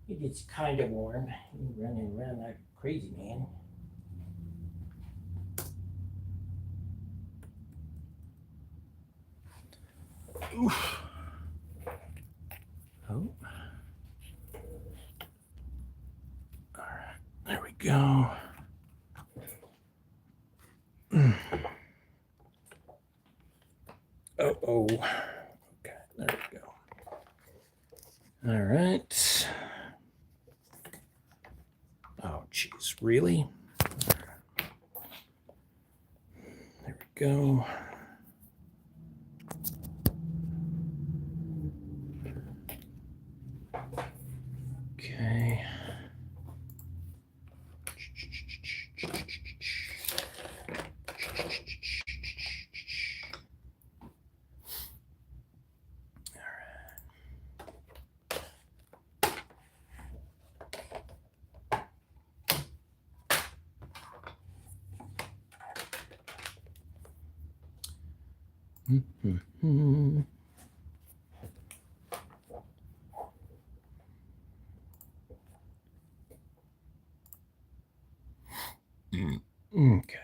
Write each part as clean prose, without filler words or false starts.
It gets kind of warm. You're running around like crazy, man. Oof. Oh. All right. There we go. Oh. Okay. There we go. All right. Oh, jeez. Really? There we go. Okay. Mm-hmm. Okay.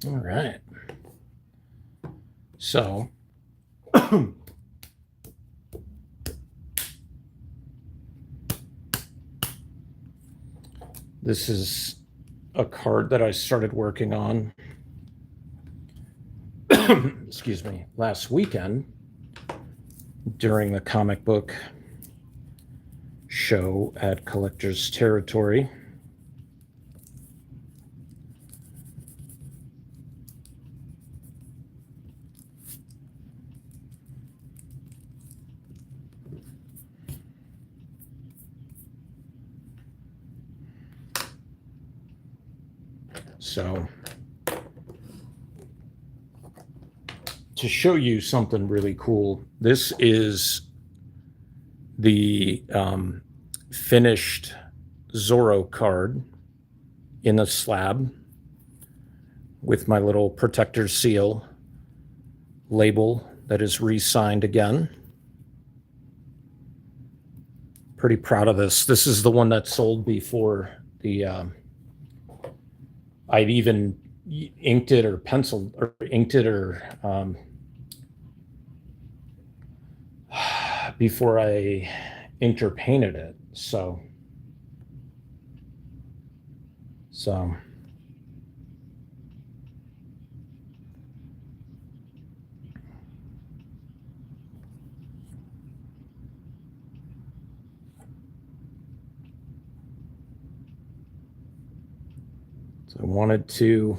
All right. So, this is a card that I started working on, excuse me, last weekend during the comic book show at Collector's Territory. So, to show you something really cool, this is the finished Zorro card in a slab with my little protector seal label that is re-signed again. Pretty proud of this. This is the one that sold before the I'd even inked it or penciled or inked it or before I inked or painted it. So I wanted to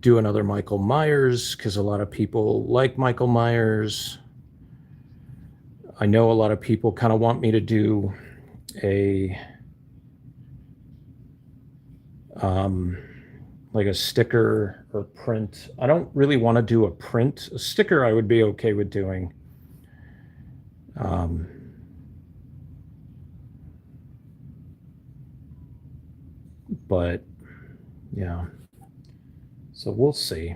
do another Michael Myers because a lot of people like Michael Myers. I know a lot of people kind of want me to do a like a sticker or print. I don't really want to do a print. A sticker I would be okay with doing. But yeah, so we'll see.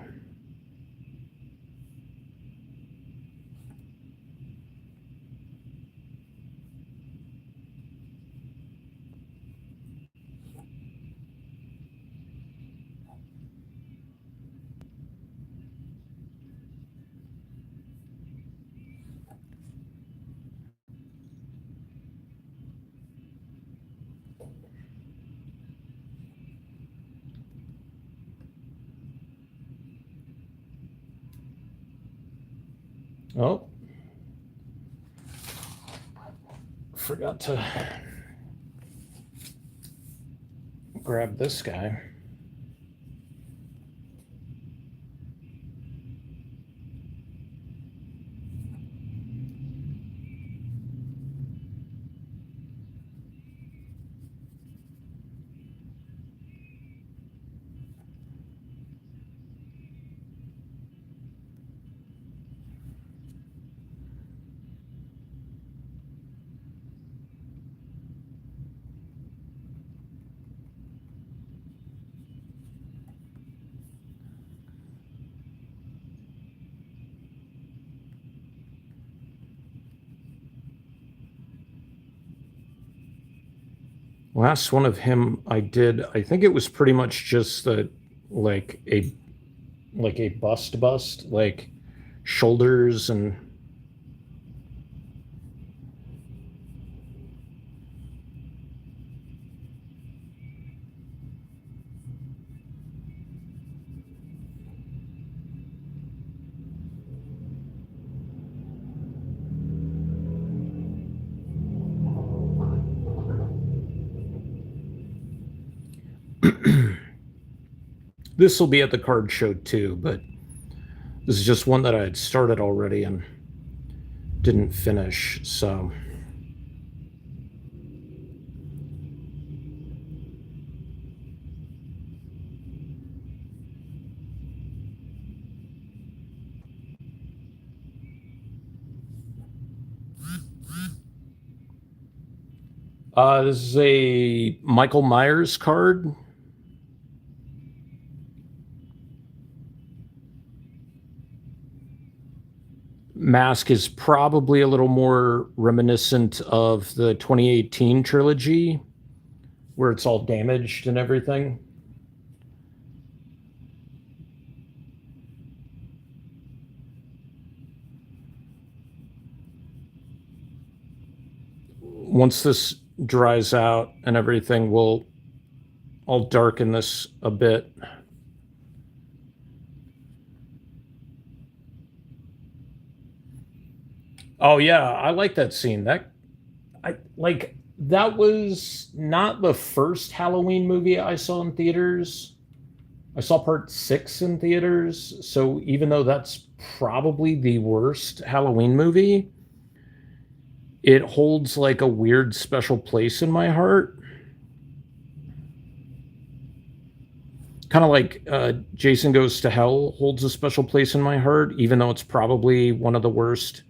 Oh, forgot to grab this guy. Last one of him I did, I think it was pretty much just the like a like a bust, like shoulders and this will be at the card show too, but this is just one that I had started already and didn't finish. So this is a Michael Myers card. Mask is probably a little more reminiscent of the 2018 trilogy, where it's all damaged and everything. Once this dries out and everything, I'll darken this a bit. Oh yeah, I like that scene. That was not the first Halloween movie I saw in theaters. I saw part 6 in theaters, so even though that's probably the worst Halloween movie, it holds like a weird special place in my heart. Kind of like Jason Goes to Hell holds a special place in my heart, even though it's probably one of the worst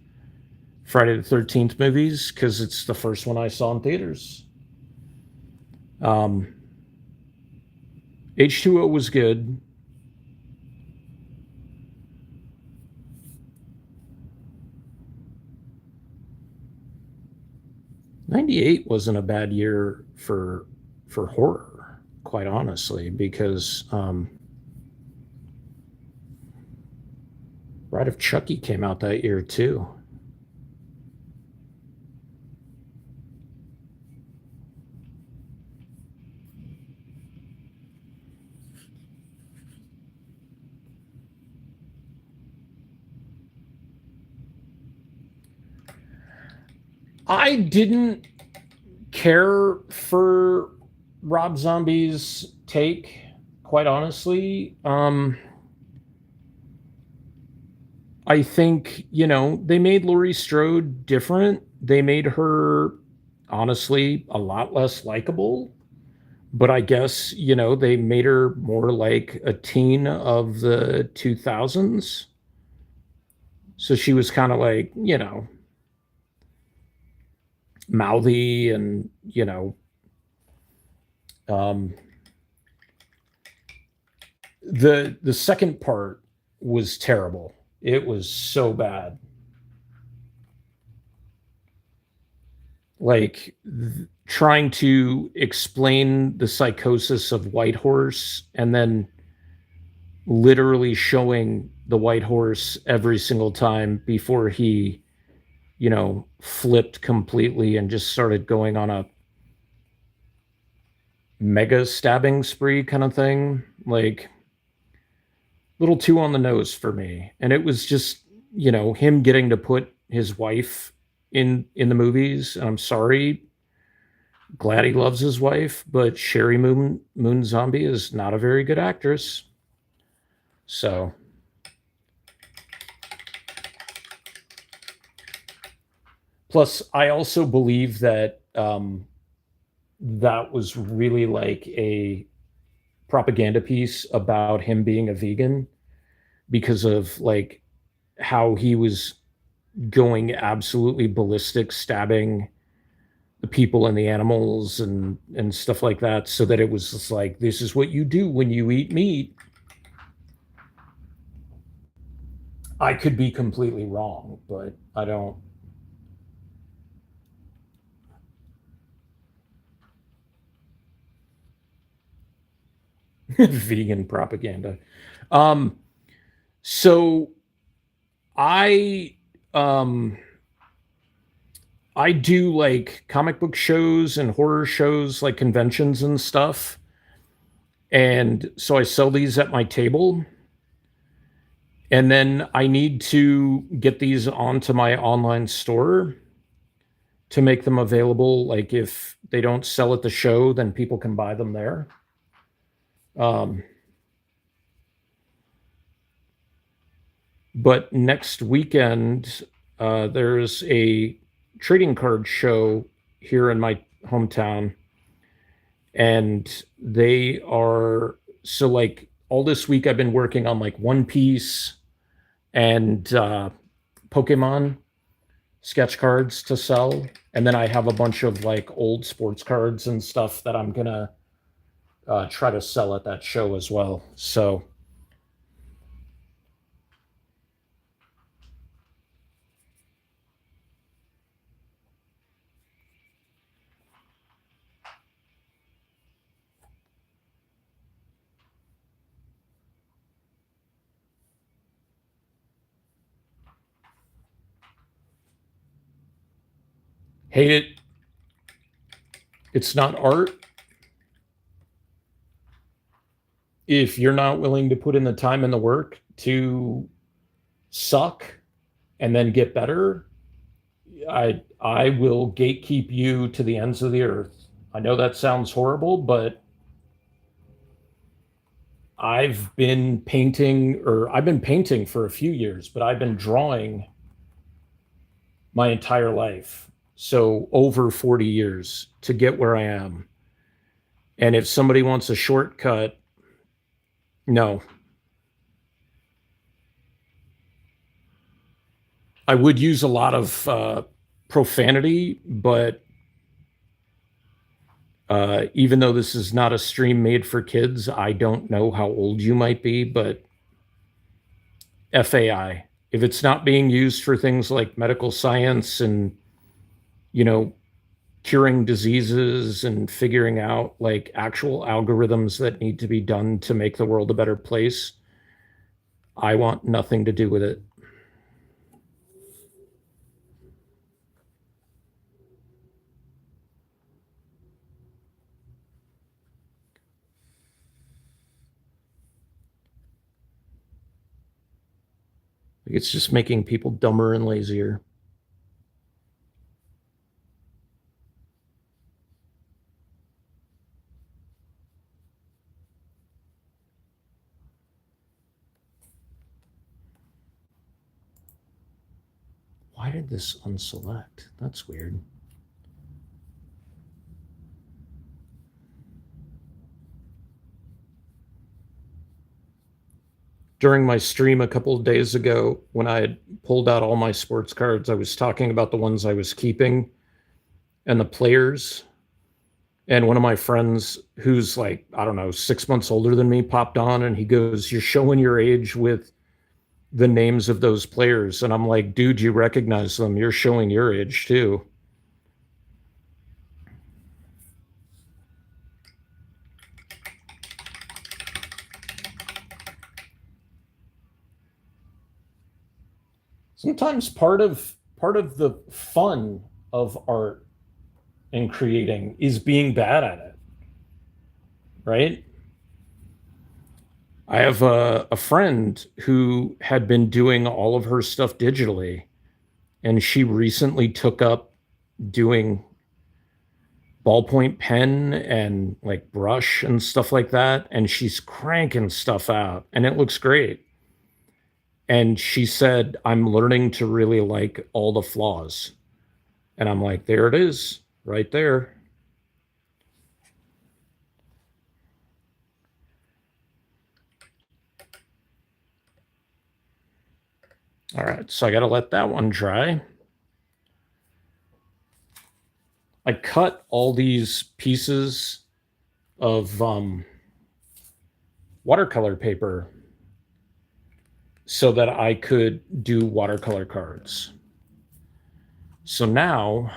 Friday the 13th movies, because it's the first one I saw in theaters. H2O was good. '98 wasn't a bad year for horror, quite honestly, because Bride of Chucky came out that year too. I didn't care for Rob Zombie's take, quite honestly. I think, they made Laurie Strode different. They made her, honestly, a lot less likable. But I guess, they made her more like a teen of the 2000s. So she was kind of like, mouthy and, um, the second part was terrible. It was so bad. Like trying to explain the psychosis of White Horse and then literally showing the White Horse every single time before he, flipped completely and just started going on a mega stabbing spree kind of thing. Like a little too on the nose for me. And it was just, him getting to put his wife in the movies. And I'm sorry, glad he loves his wife, but Sherry Moon Zombie is not a very good actress. So plus I also believe that that was really like a propaganda piece about him being a vegan because of like how he was going absolutely ballistic, stabbing the people and the animals and stuff like that, so that it was just like, this is what you do when you eat meat. I could be completely wrong, but I don't. Vegan propaganda. Um, so I um I do like comic book shows and horror shows, like conventions and stuff. And so I sell these at my table. And then I need to get these onto my online store to make them available. Like if they don't sell at the show, then people can buy them there. Um, but next weekend, there's a trading card show here in my hometown. And they are so like all this week I've been working on like One Piece and Pokemon sketch cards to sell. And then I have a bunch of like old sports cards and stuff that I'm gonna try to sell at that show as well. So hate it. It's not art if you're not willing to put in the time and the work to suck and then get better. I will gatekeep you to the ends of the earth. I know that sounds horrible, but I've been painting for a few years, but I've been drawing my entire life. So over 40 years to get where I am. And if somebody wants a shortcut, no. I would use a lot of profanity, but even though this is not a stream made for kids, I don't know how old you might be, but FAI. If it's not being used for things like medical science and, you know, curing diseases and figuring out like actual algorithms that need to be done to make the world a better place, I want nothing to do with it. It's just making people dumber and lazier. Why did this unselect? That's weird. During my stream a couple of days ago, when I had pulled out all my sports cards, I was talking about the ones I was keeping and the players. And one of my friends, who's like, I don't know, 6 months older than me, popped on and he goes, "You're showing your age with the names of those players." And I'm like, "Dude, you recognize them. You're showing your age too." Sometimes part of the fun of art and creating is being bad at it, right? I have a friend who had been doing all of her stuff digitally, and she recently took up doing ballpoint pen and like brush and stuff like that. And she's cranking stuff out, and it looks great. And she said, "I'm learning to really like all the flaws." And I'm like, there it is, right there. All right, so I got to let that one dry. I cut all these pieces of watercolor paper so that I could do watercolor cards. So now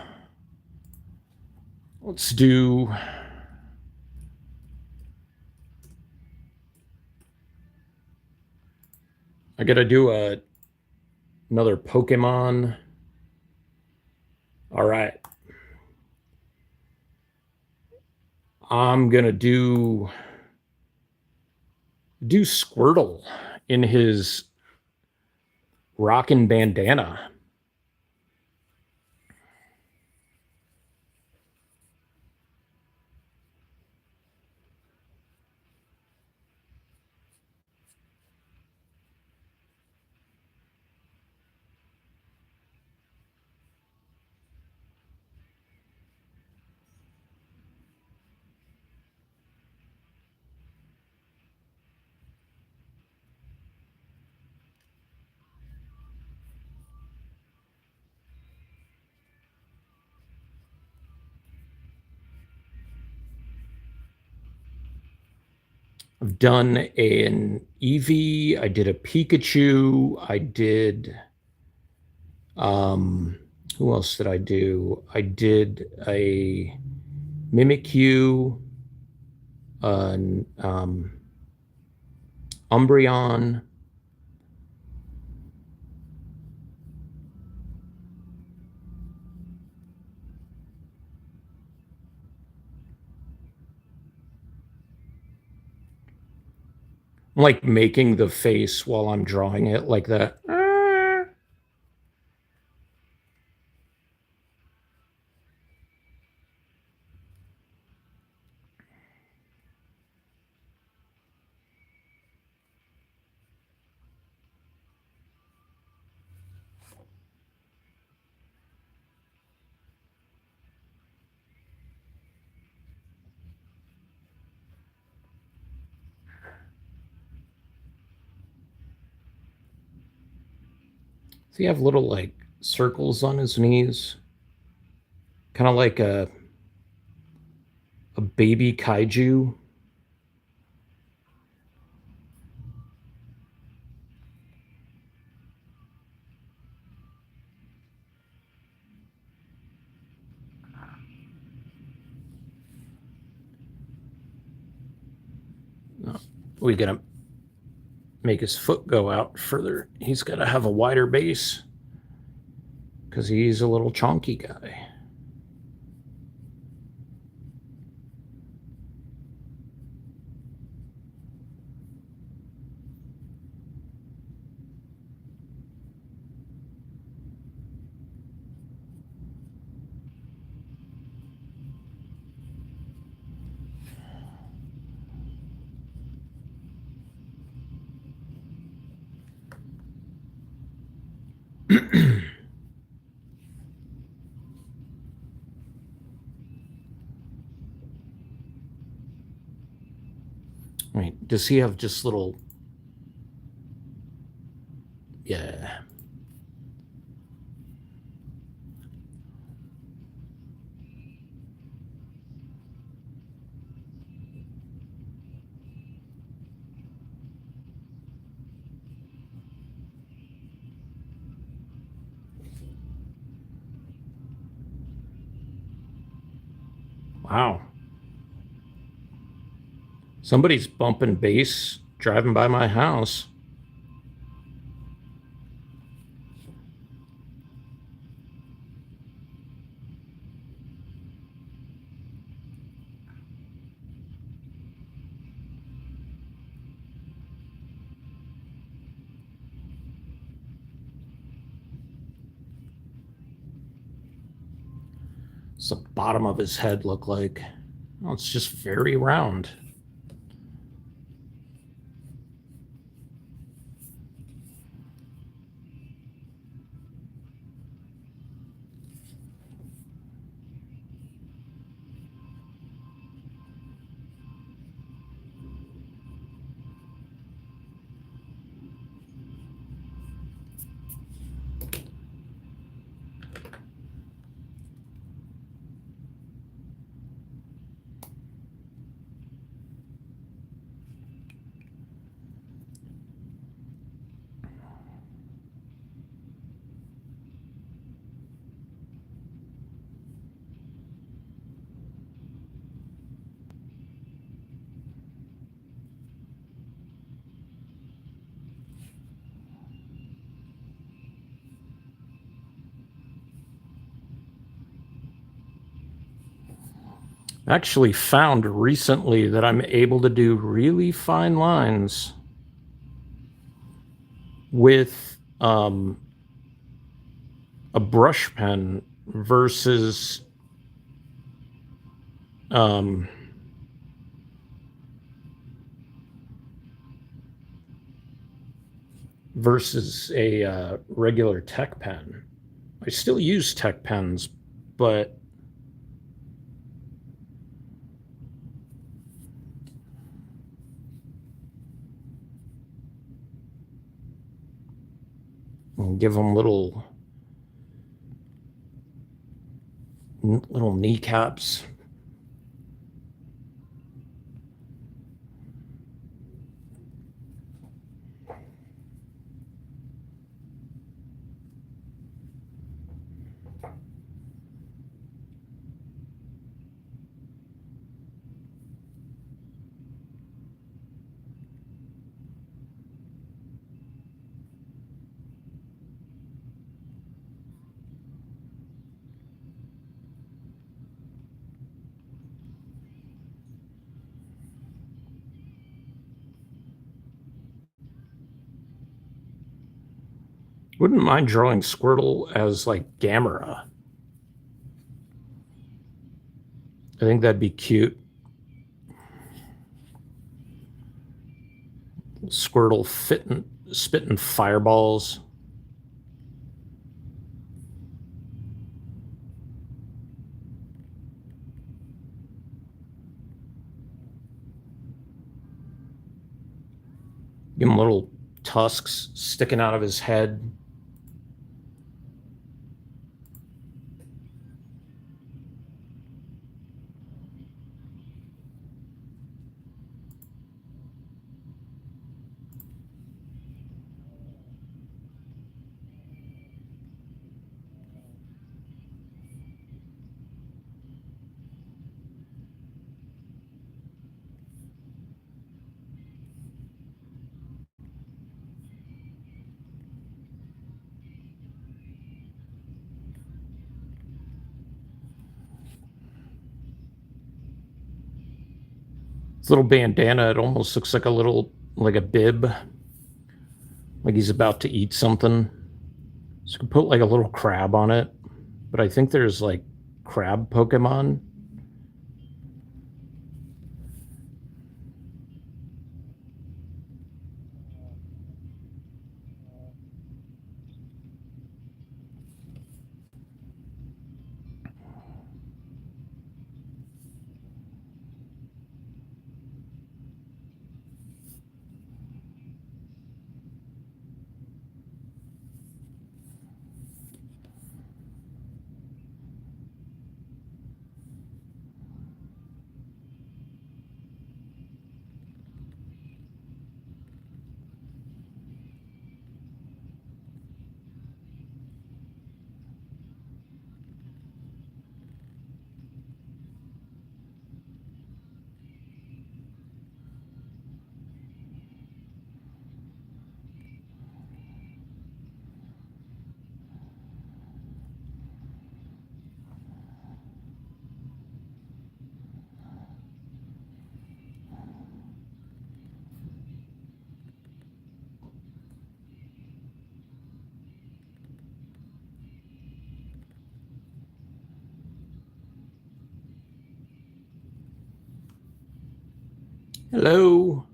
let's do I gotta do another Pokemon. All right. I'm gonna do Squirtle in his rockin' bandana. I've done an Eevee. I did a Pikachu. I did. Um, who else did I do? I did a Mimikyu, an Umbreon. I'm like making the face while I'm drawing it like that. Does he have little like circles on his knees? Kind of like a baby kaiju. No, we gotta make his foot go out further. He's gotta have a wider base because he's a little chonky guy. Wait, does he have just little? Yeah. Wow. Somebody's bumping bass driving by my house. What's the bottom of his head look like? Oh, it's just very round. Actually found recently that I'm able to do really fine lines with a brush pen versus um, a regular tech pen. I still use tech pens, but I'll give them little kneecaps. Wouldn't mind drawing Squirtle as like Gamera. I think that'd be cute. Squirtle spitting fireballs. Give him little tusks sticking out of his head. His little bandana, it almost looks like like a bib, like he's about to eat something. So you can put like a little crab on it, but I think there's like crab Pokemon. Hello.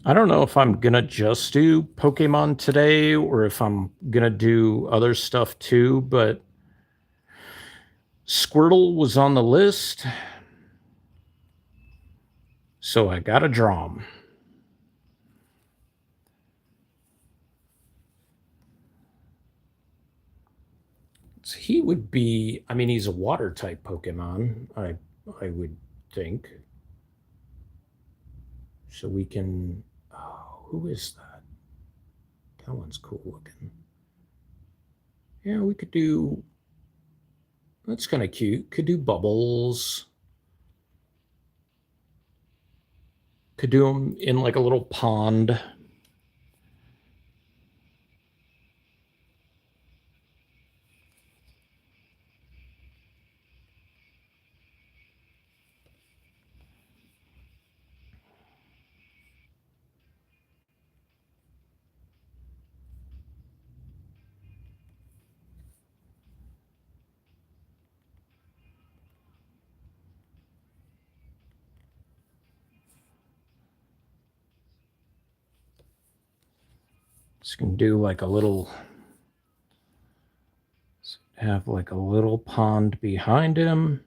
I don't know if I'm gonna just do Pokemon today or if I'm gonna do other stuff too, but Squirtle was on the list, so I gotta draw him. So he would be, I mean, he's a water type Pokemon, I would think. So we can, oh, who is that? That one's cool looking. Yeah, we could do, that's kind of cute. Could do Bubbles. Could do them in like a little pond. Just can do like a little, have like a little pond behind him.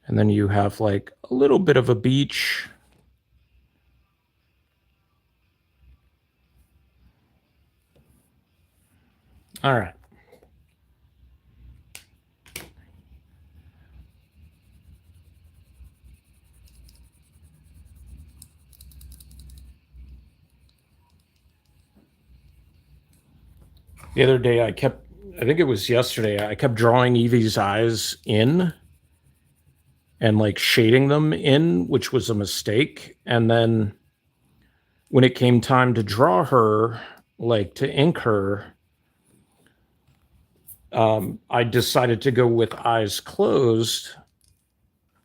And then you have like a little bit of a beach. All right. The other day I think it was yesterday, I kept drawing Evie's eyes in and like shading them in, which was a mistake. And then when it came time to draw her, like to ink her, I decided to go with eyes closed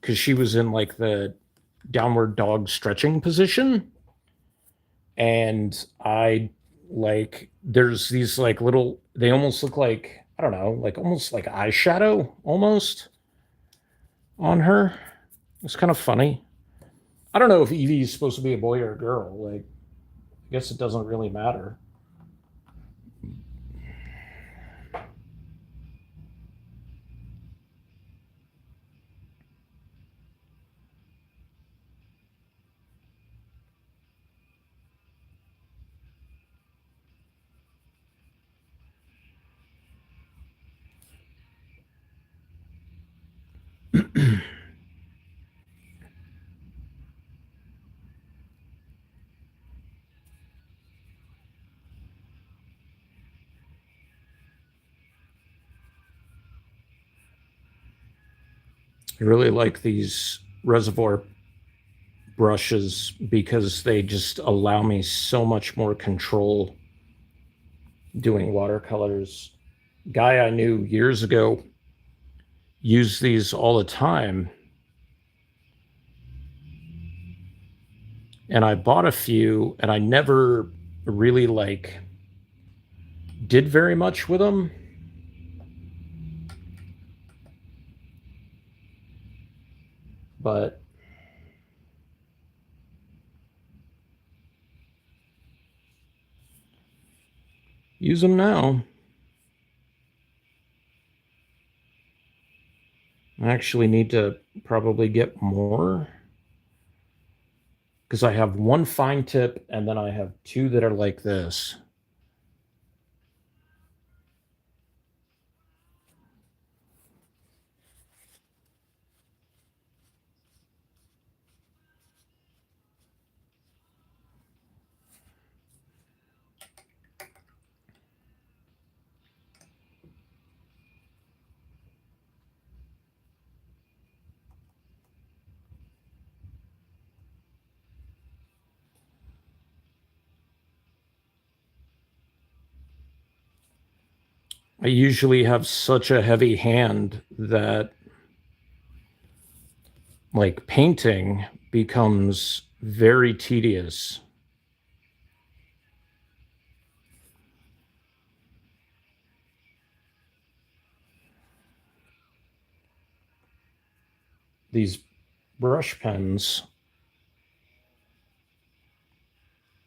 because she was in like the downward dog stretching position. And I like, there's these like little, they almost look like, I don't know, like almost like eyeshadow almost on her. It's kind of funny. I don't know if Evie's supposed to be a boy or a girl. Like, I guess it doesn't really matter. I really like these reservoir brushes because they just allow me so much more control doing watercolors. Guy I knew years ago used these all the time, and I bought a few, and I never really like did very much with them. But use them now. I actually need to probably get more because I have one fine tip and then I have two that are like this. I usually have such a heavy hand that like painting becomes very tedious. These brush pens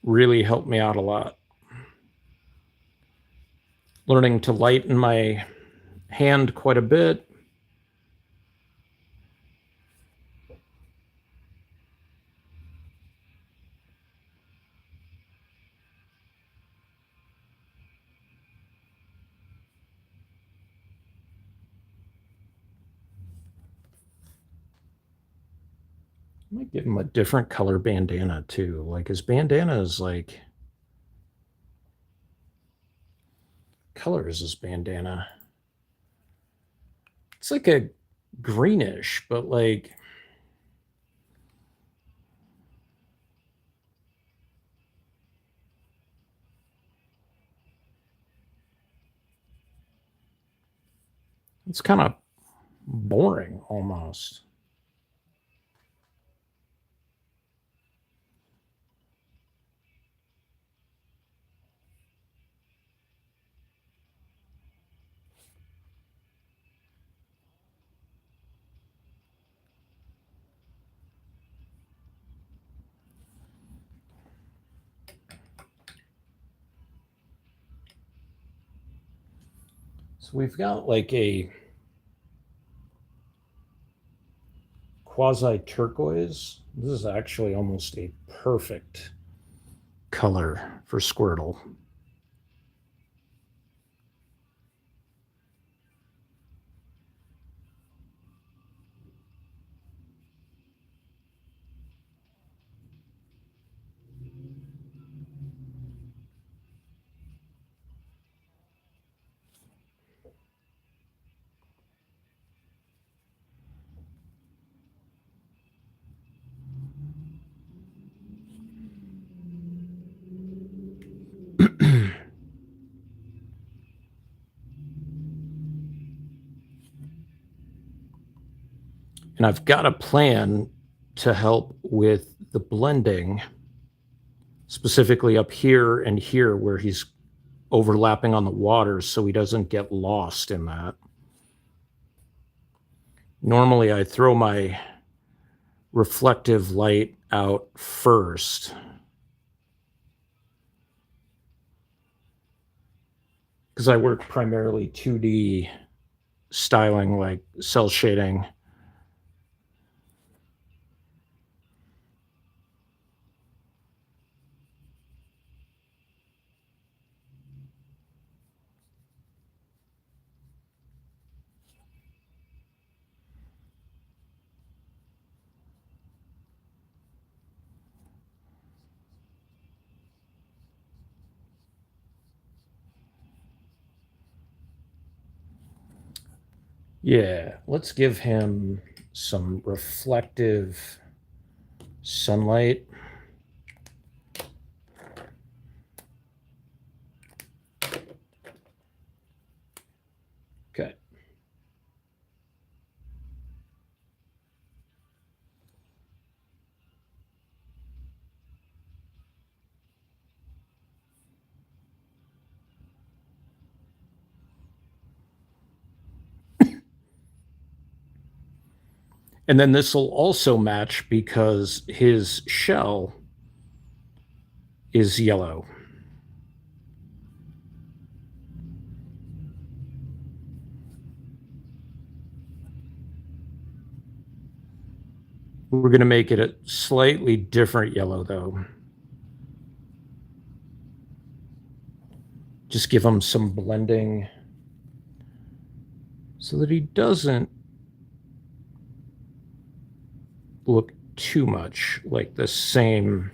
really help me out a lot. Learning to lighten my hand quite a bit. I might give him a different color bandana too. Like his bandana is like, color is his bandana? It's like a greenish, but like it's kind of boring almost. So we've got like a quasi turquoise. This is actually almost a perfect color for Squirtle. And I've got a plan to help with the blending, specifically up here and here where he's overlapping on the waters so he doesn't get lost in that. Normally, I throw my reflective light out first because I work primarily 2D styling like cell shading. Yeah, let's give him some reflective sunlight. Okay. And then this will also match because his shell is yellow. We're going to make it a slightly different yellow, though. Just give him some blending so that he doesn't look too much like the same.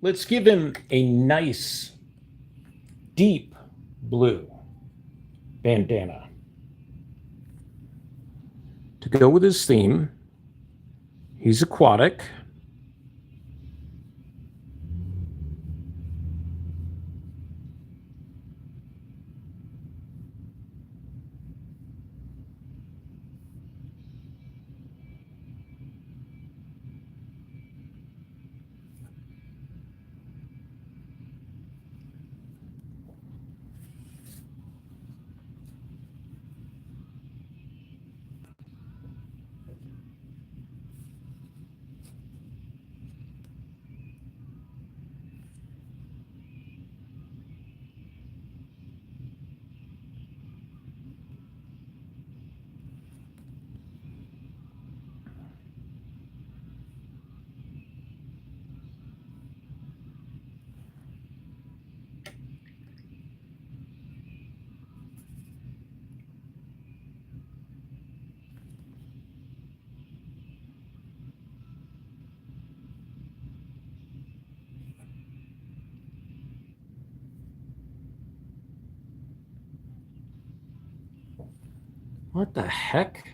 Let's give him a nice, deep blue bandana to go with his theme. He's aquatic. What the heck?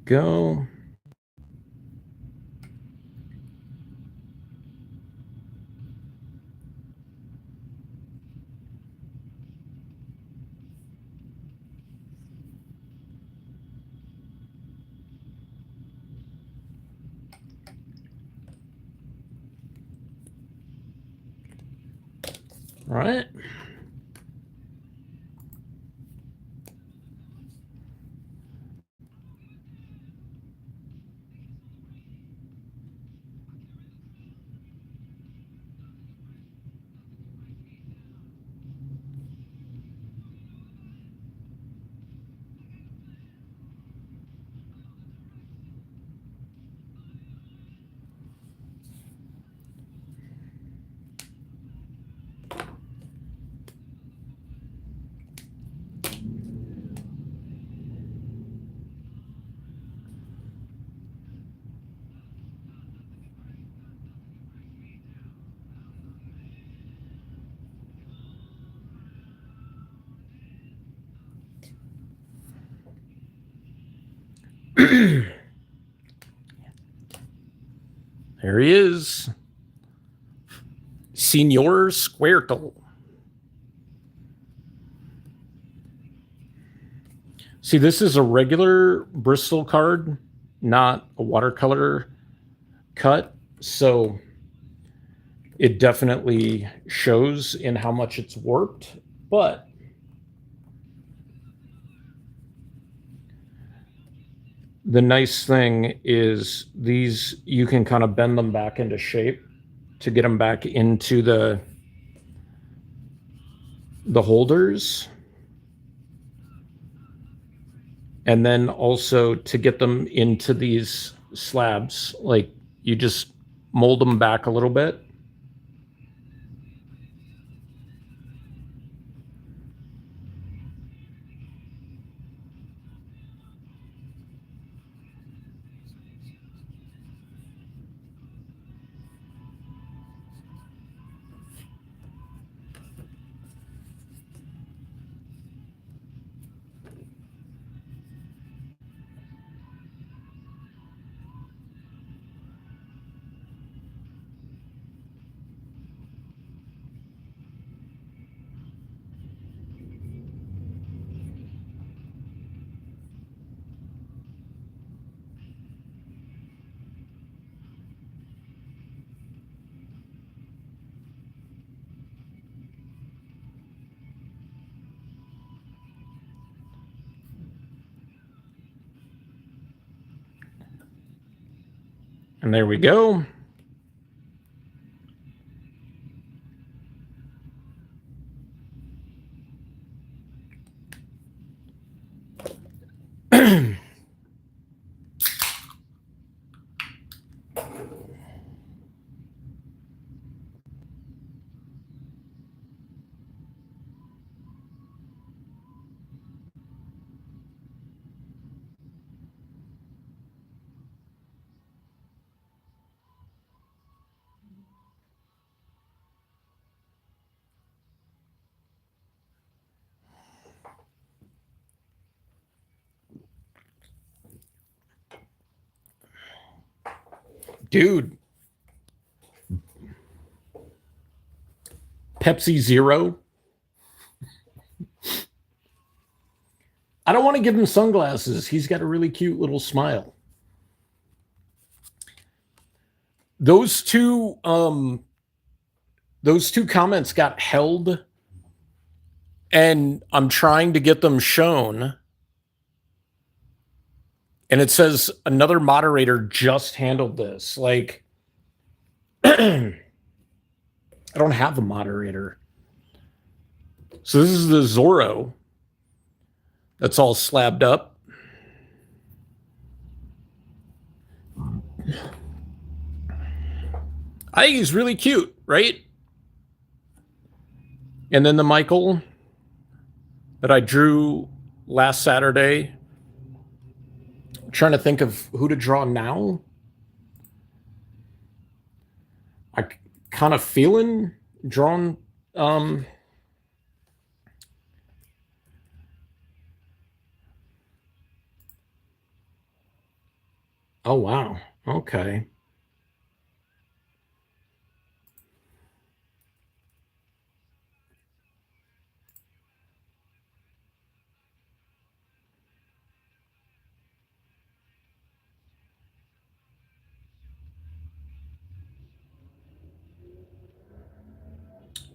Go. All right. There he is. Senor Squirtle. See, this is a regular Bristol card, not a watercolor cut. So it definitely shows in how much it's warped. But the nice thing is these, you can kind of bend them back into shape to get them back into the holders. And then also to get them into these slabs, like you just mold them back a little bit. And there we go. Dude, Pepsi Zero. I don't want to give him sunglasses. He's got a really cute little smile. Those two those two comments got held, and I'm trying to get them shown, and it says another moderator just handled this. Like I don't have a moderator. So this is the Zorro that's all slabbed up. I think he's really cute, right? And then the Michael that I drew last Saturday. I'm trying to think of who to draw now. I kind of feeling drawn. Oh wow. Okay.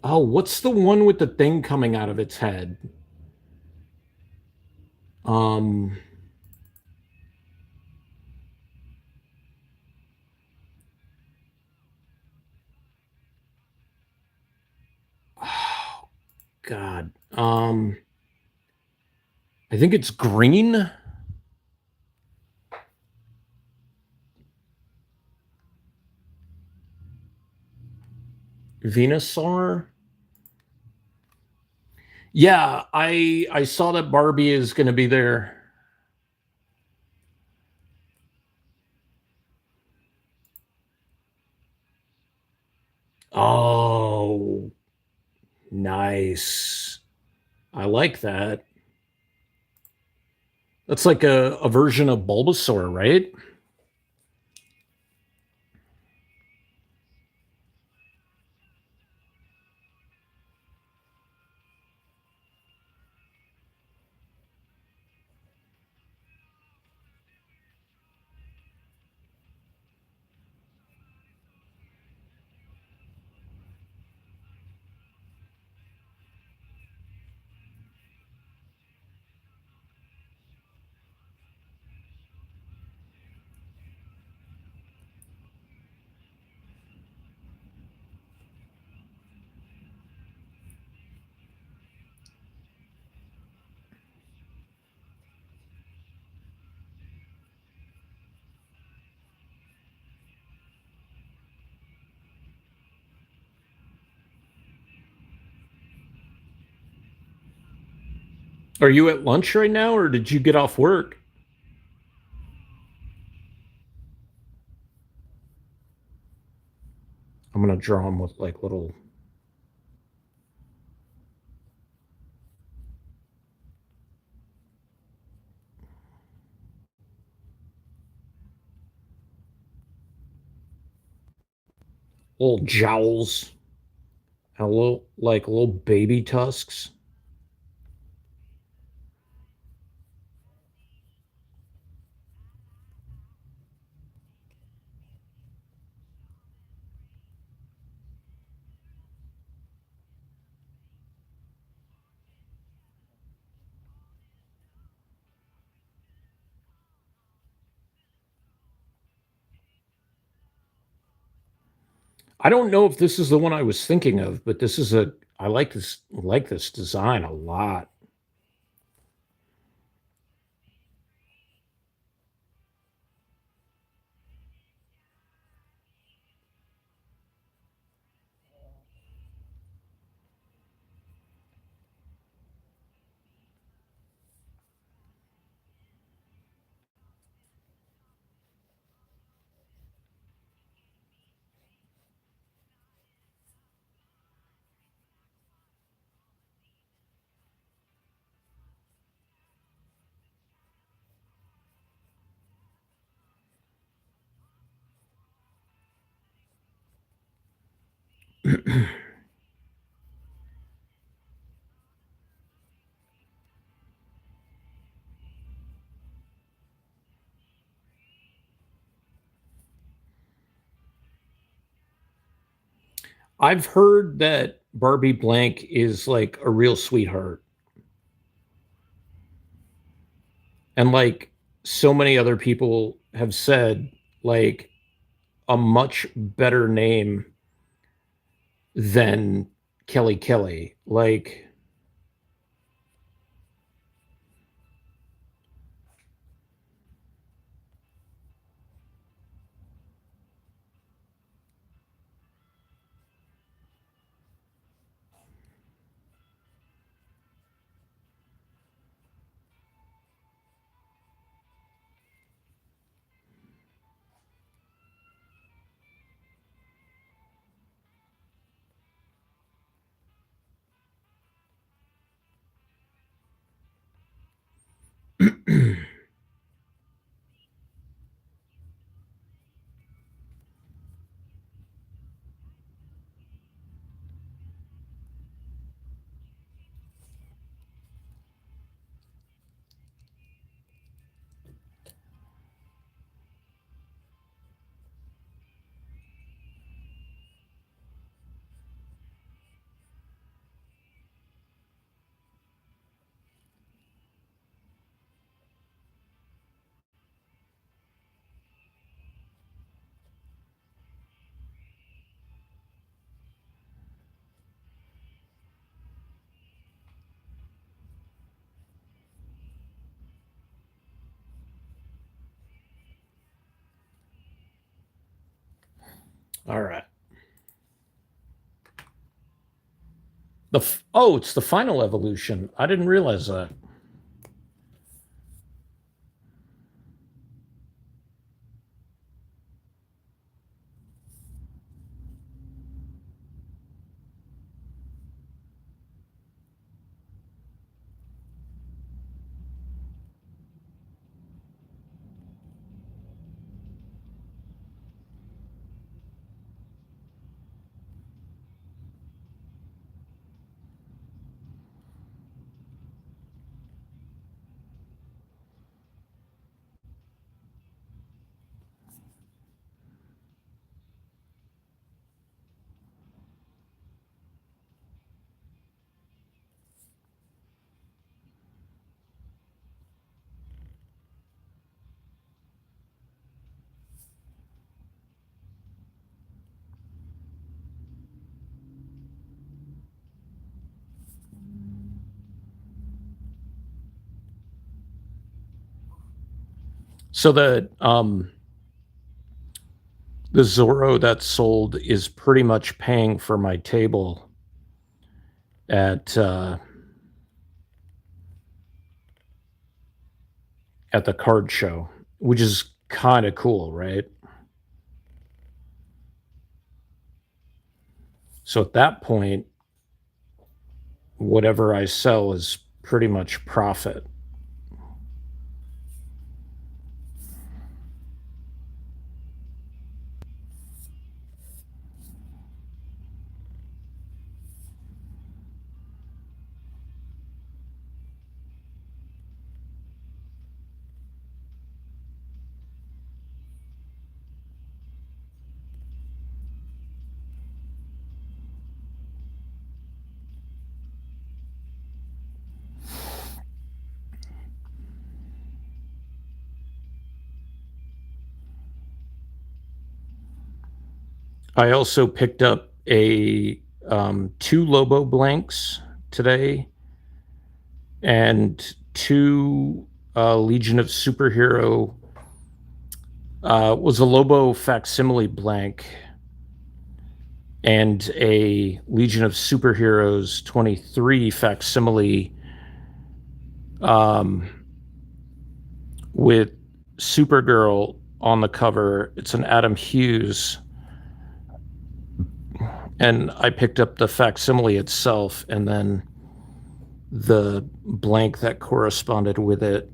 Oh, what's the one with the thing coming out of its head? Um, oh, God. I think it's green. Venusaur. Yeah, I saw that Barbie is going to be there. Oh, nice. I like that. That's like a version of Bulbasaur, right? Are you at lunch right now, or did you get off work? I'm gonna draw them with like little jowls, and a little like little baby tusks. I don't know if this is the one I was thinking of, but this is a I like this design a lot. I've heard that Barbie Blank is like a real sweetheart. And like so many other people have said, like a much better name than Kelly Kelly. Like, all right. Oh, it's the final evolution. I didn't realize that. So the Zorro that's sold is pretty much paying for my table at at the card show, which is kind of cool, right? So at that point, whatever I sell is pretty much profit. I also picked up a two Lobo blanks today and two Legion of Superhero. Was a Lobo facsimile blank and a Legion of Superheroes 23 facsimile um, with Supergirl on the cover. It's an Adam Hughes. And I picked up the facsimile itself and then the blank that corresponded with it.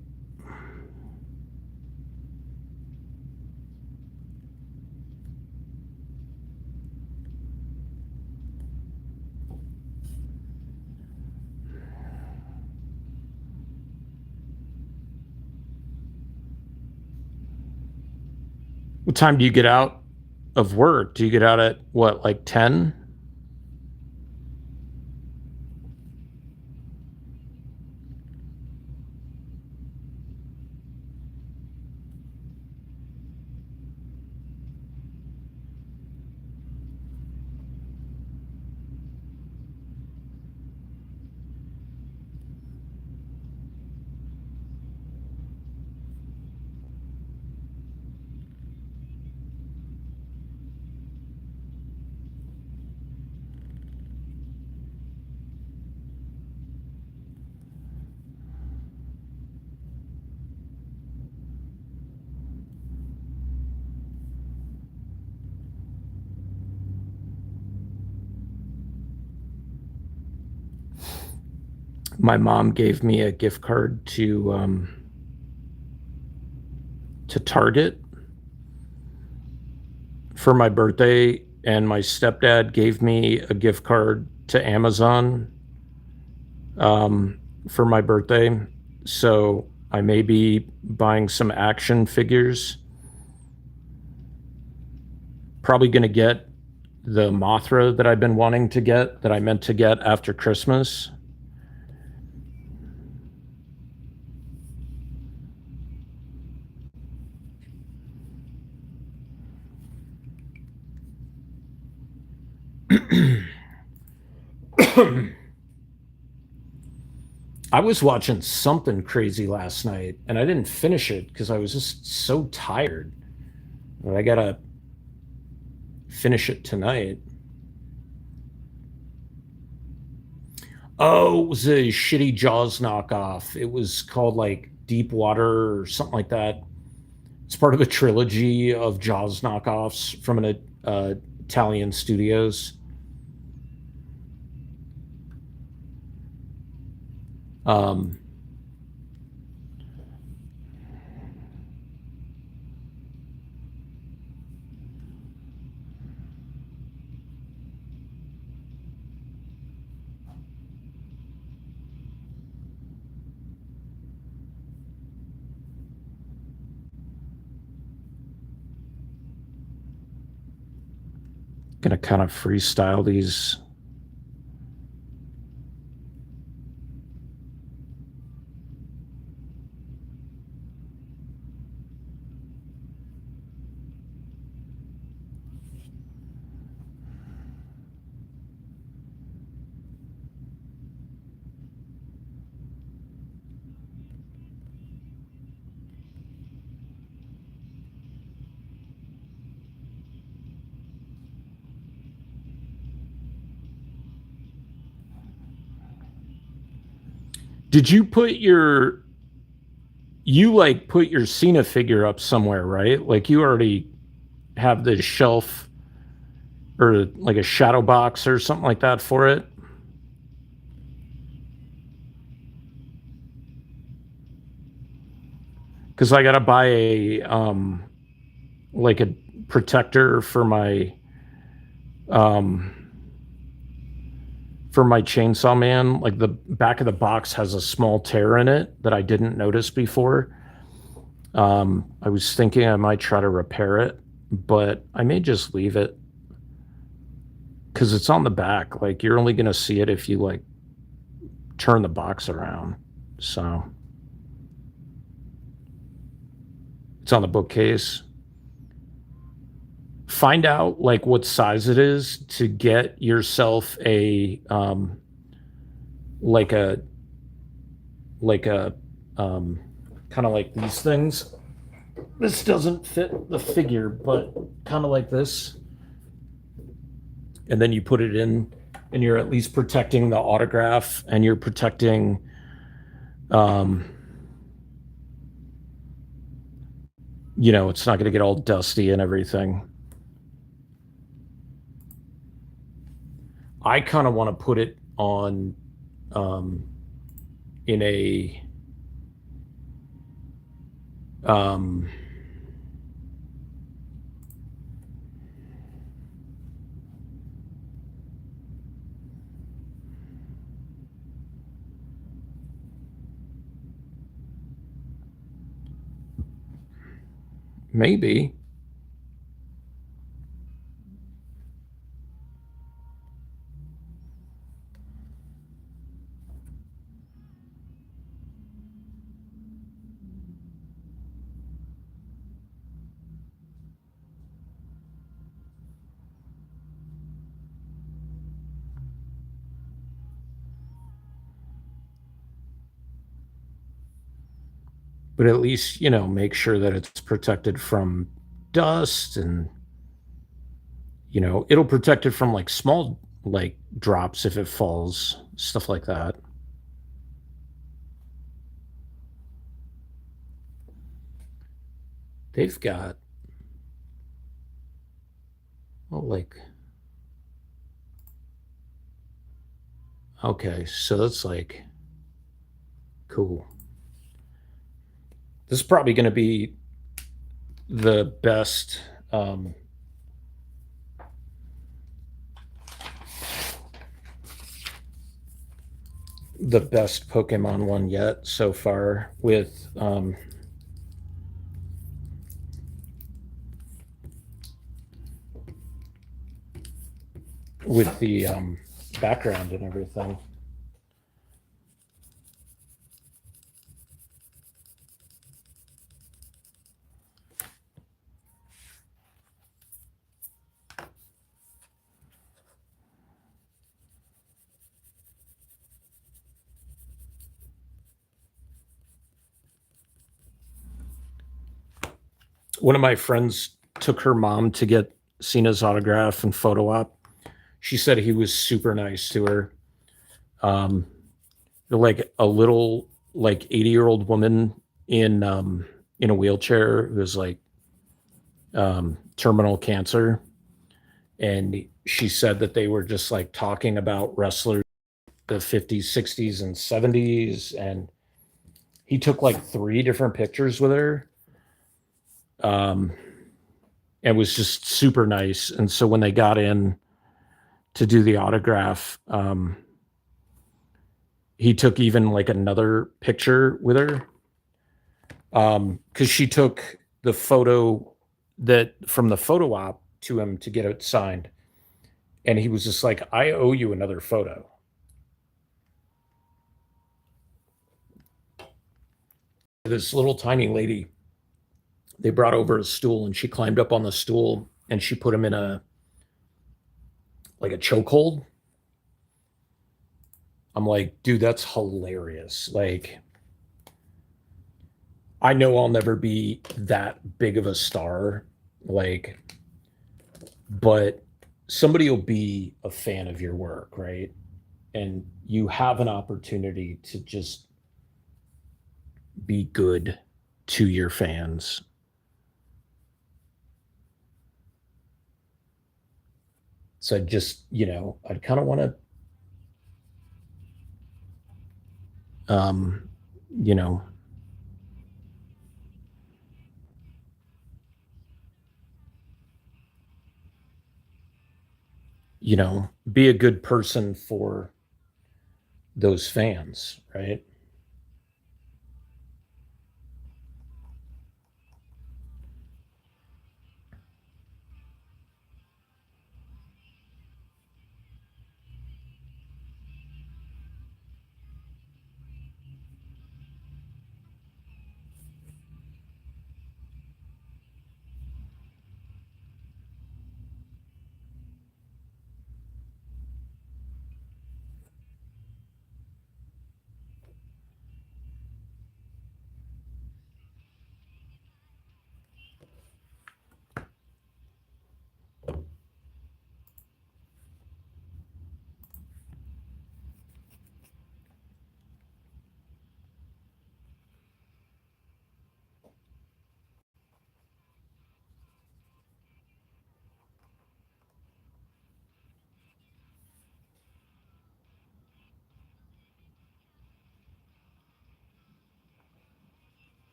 What time do you get out of work? Do you get out at what, like 10? My mom gave me a gift card to Target for my birthday, and my stepdad gave me a gift card to Amazon for my birthday. So I may be buying some action figures. Probably going to get the Mothra that I've been wanting to get, that I meant to get after Christmas. I was watching something crazy last night and I didn't finish it because I was just so tired. But I gotta finish it tonight. Oh, it was a shitty Jaws knockoff. It was called like Deep Water or something like that. It's part of a trilogy of Jaws knockoffs from an Italian studios. Um, Gonna kind of freestyle these. Did you put your like put your Cena figure up somewhere, right? Like you already have the shelf or like a shadow box or something like that for it? Because I gotta buy a like a protector um for my chainsaw man. Like the back of the box has a small tear in it that I didn't notice before. I was thinking I might try to repair it, but I may just leave it because it's on the back. Like you're only gonna see it if you like turn the box around. So it's on the bookcase. Find out like what size it is to get yourself a like a like a um kind of like these things. This doesn't fit the figure, but kind of like this. And then you put it in and you're at least protecting the autograph and you're protecting um it's not going to get all dusty and everything. I kind of want to put it on um in a um maybe but at least, make sure that it's protected from dust and, it'll protect it from like small, like drops if it falls, stuff like that. They've got, well, like, okay, so that's like cool. This is probably going to be the best, um, the best Pokemon one yet so far with the background and everything. One of my friends took her mom to get Cena's autograph and photo op. She said he was super nice to her. Um, like a little like 80-year-old woman in a wheelchair who was like terminal cancer, and she said that they were just like talking about wrestlers the 50s, 60s, and 70s, and he took like three different pictures with her. Um, and was just super nice. And so when they got in to do the autograph, he took even like another picture with her because she took the photo that from the photo op to him to get it signed, and he was just like, "I owe you another photo." This little tiny lady, they brought over a stool, and she climbed up on the stool, and she put him in a like a chokehold. I'm like, dude, that's hilarious. Like, I know I'll never be that big of a star, like, but somebody will be a fan of your work, right? And you have an opportunity to just be good to your fans. So just, I'd kind of want to, you know, be a good person for those fans, right?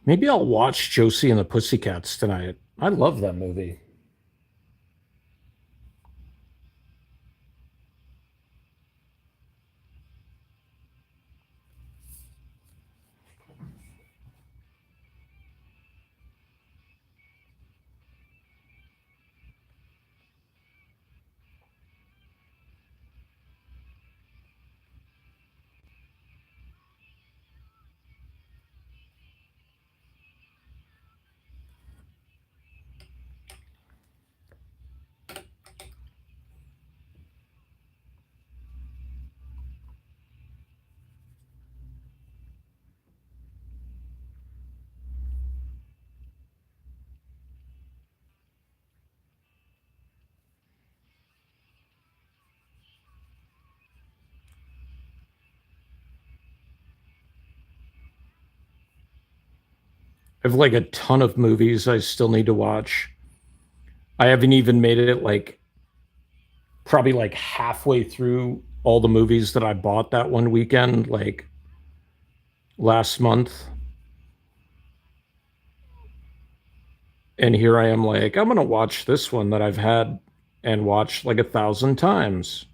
Maybe I'll watch Josie and the Pussycats tonight. I love that movie. I have like a ton of movies I still need to watch. I haven't even made it like probably like halfway through all the movies that I bought that one weekend, like last month. And here I am like, I'm going to watch this one that I've had and watched like 1,000 times.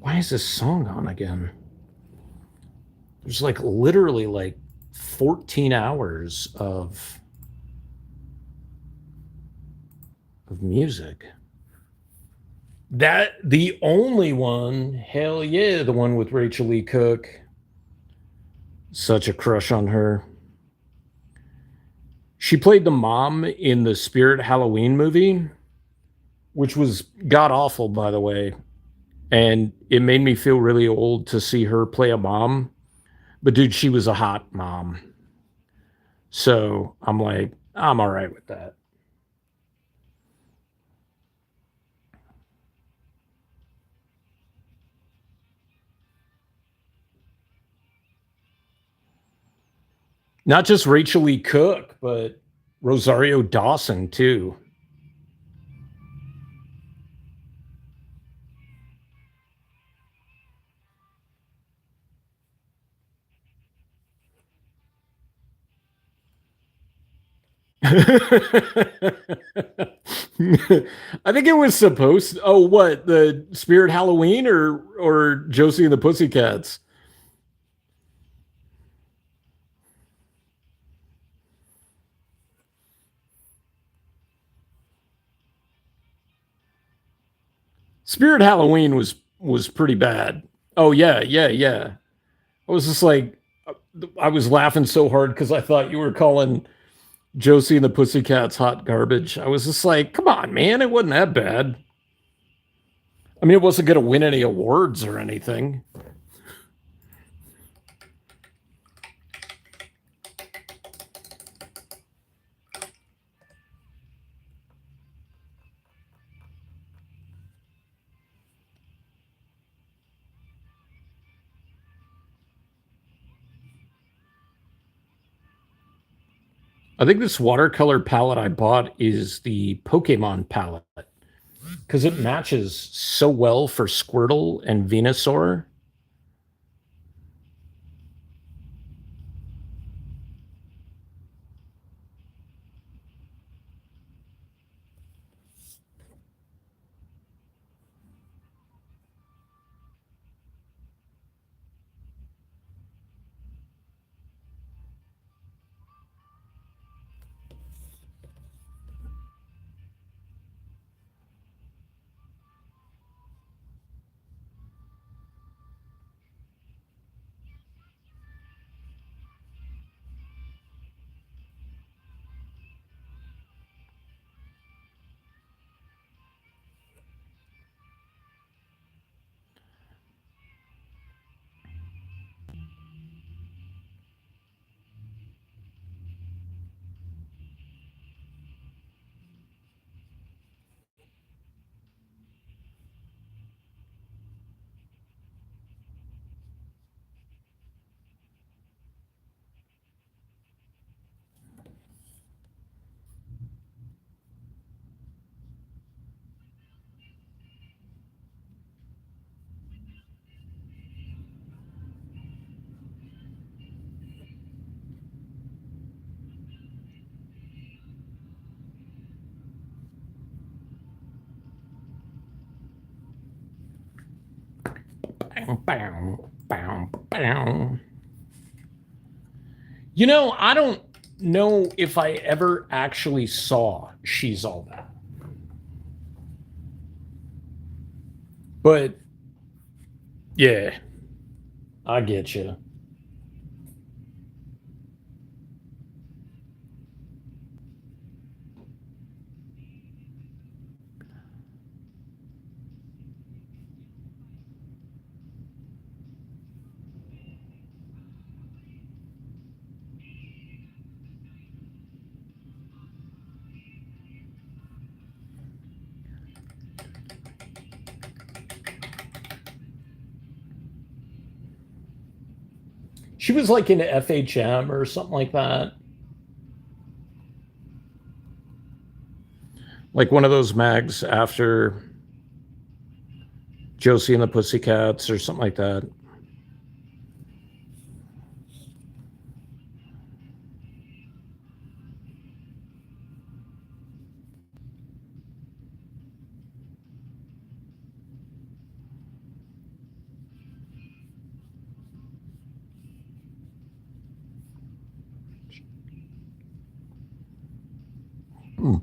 Why is this song on again? There's like literally like 14 hours of music. That the only one, hell yeah, the one with Rachel Lee Cook. Such a crush on her. She played the mom in the Spirit Halloween movie, which was god awful, by the way. And it made me feel really old to see her play a mom. But dude, she was a hot mom. So I'm like, I'm all right with that. Not just Rachel Lee Cook, but Rosario Dawson too. I think it was supposed. Oh, what, the Spirit Halloween or Josie and the Pussycats? Spirit Halloween was pretty bad. Oh yeah, yeah, yeah. I was just like, I was laughing so hard because I thought you were calling Josie and the Pussycats hot garbage. I was just like, come on, man, it wasn't that bad. I mean, it wasn't going to win any awards or anything. I think this watercolor palette I bought is the Pokemon palette because it matches so well for Squirtle and Venusaur. bow, bow, bow. You know, I don't know if I ever actually saw She's All That. But yeah, I get you. She was like in FHM or something like that. Like one of those mags after Josie and the Pussycats or something like that. Hmm.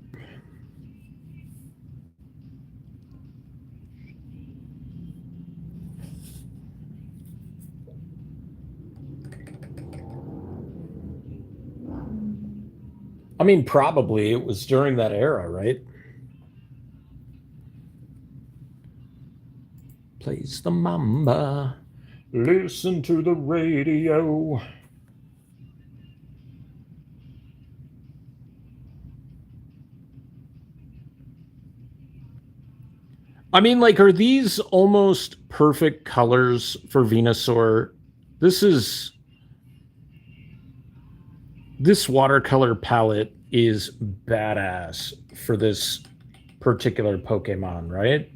I mean, probably it was during that era, right? Plays the mamba. Listen to the radio. I mean, like, are these almost perfect colors for Venusaur? This is this watercolor palette is badass for this particular Pokemon, right?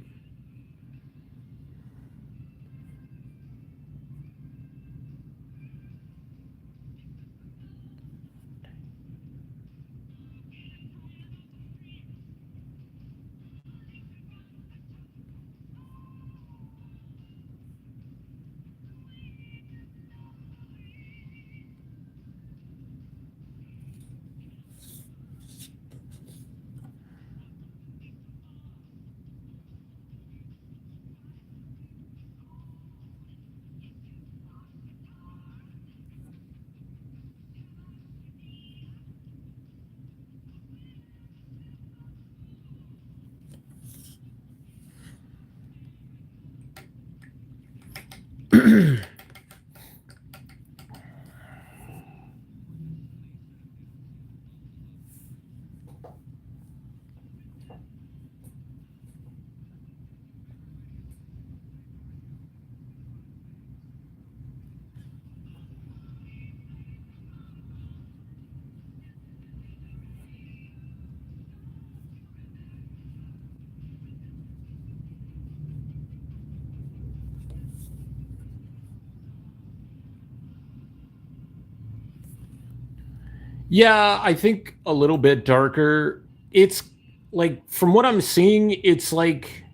Yeah, I think a little bit darker. It's like from what I'm seeing, it's like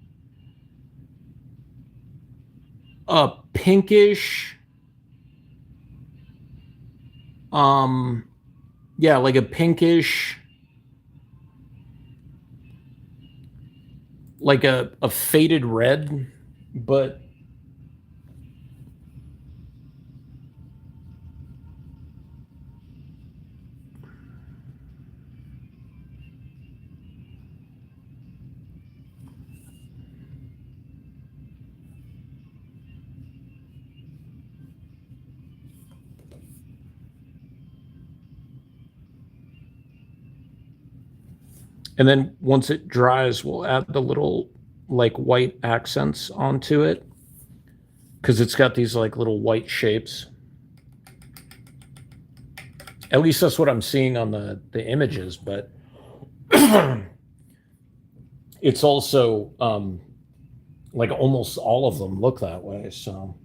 a pinkish um yeah, like a pinkish like a faded red, but and then once it dries, we'll add the little like white accents onto it because it's got these like little white shapes. At least that's what I'm seeing on the images, but it's also like almost all of them look that way. So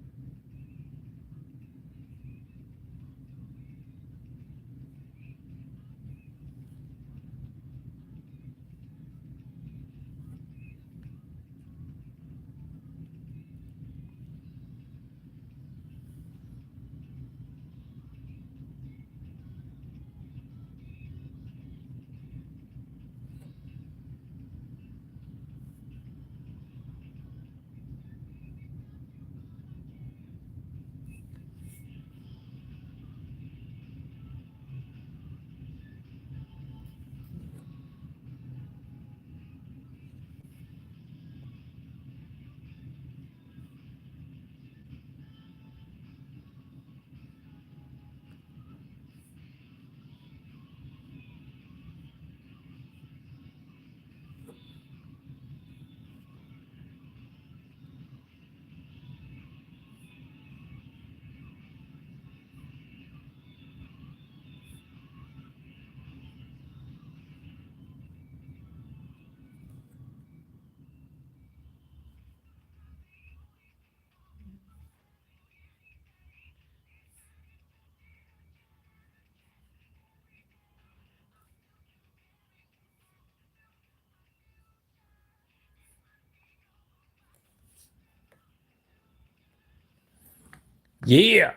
Yeah.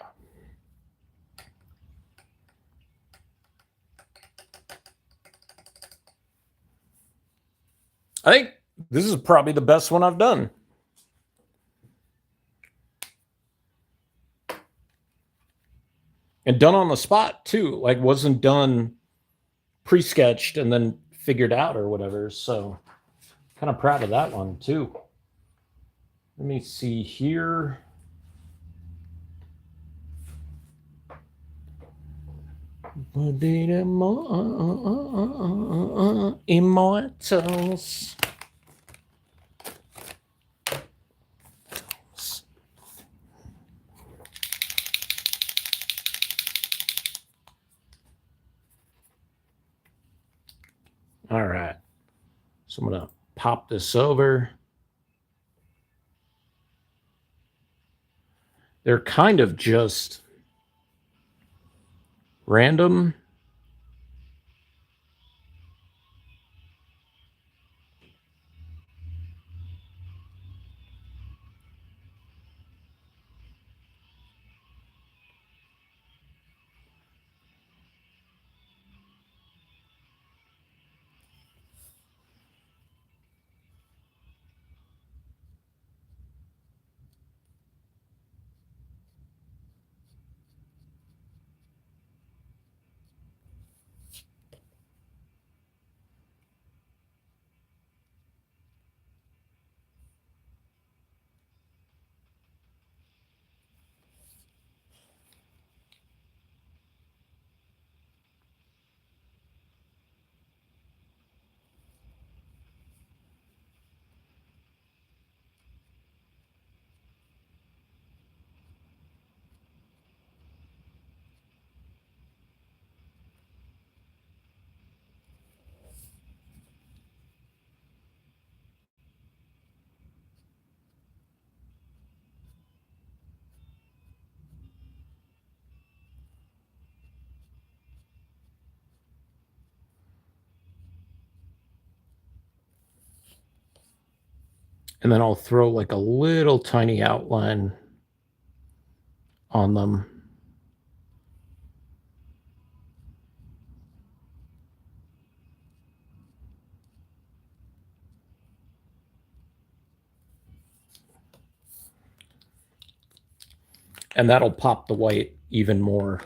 I think this is probably the best one I've done. And done on the spot too. Like wasn't done pre-sketched and then figured out or whatever. So kind of proud of that one too. Let me see here. Immortals. All right. So I'm going to pop this over. They're kind of just random. And then I'll throw like a little tiny outline on them. And that'll pop the white even more.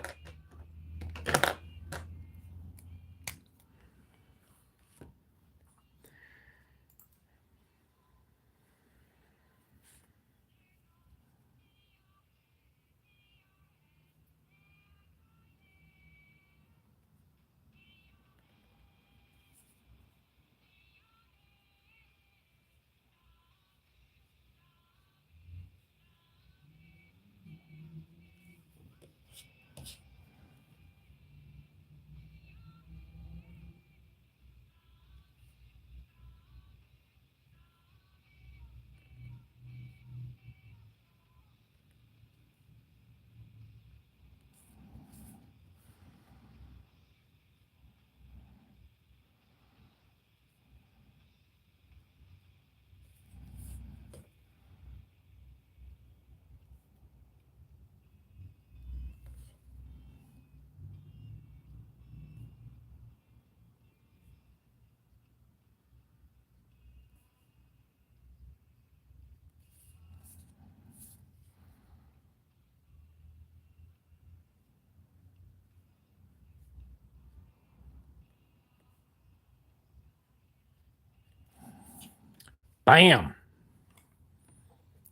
Bam.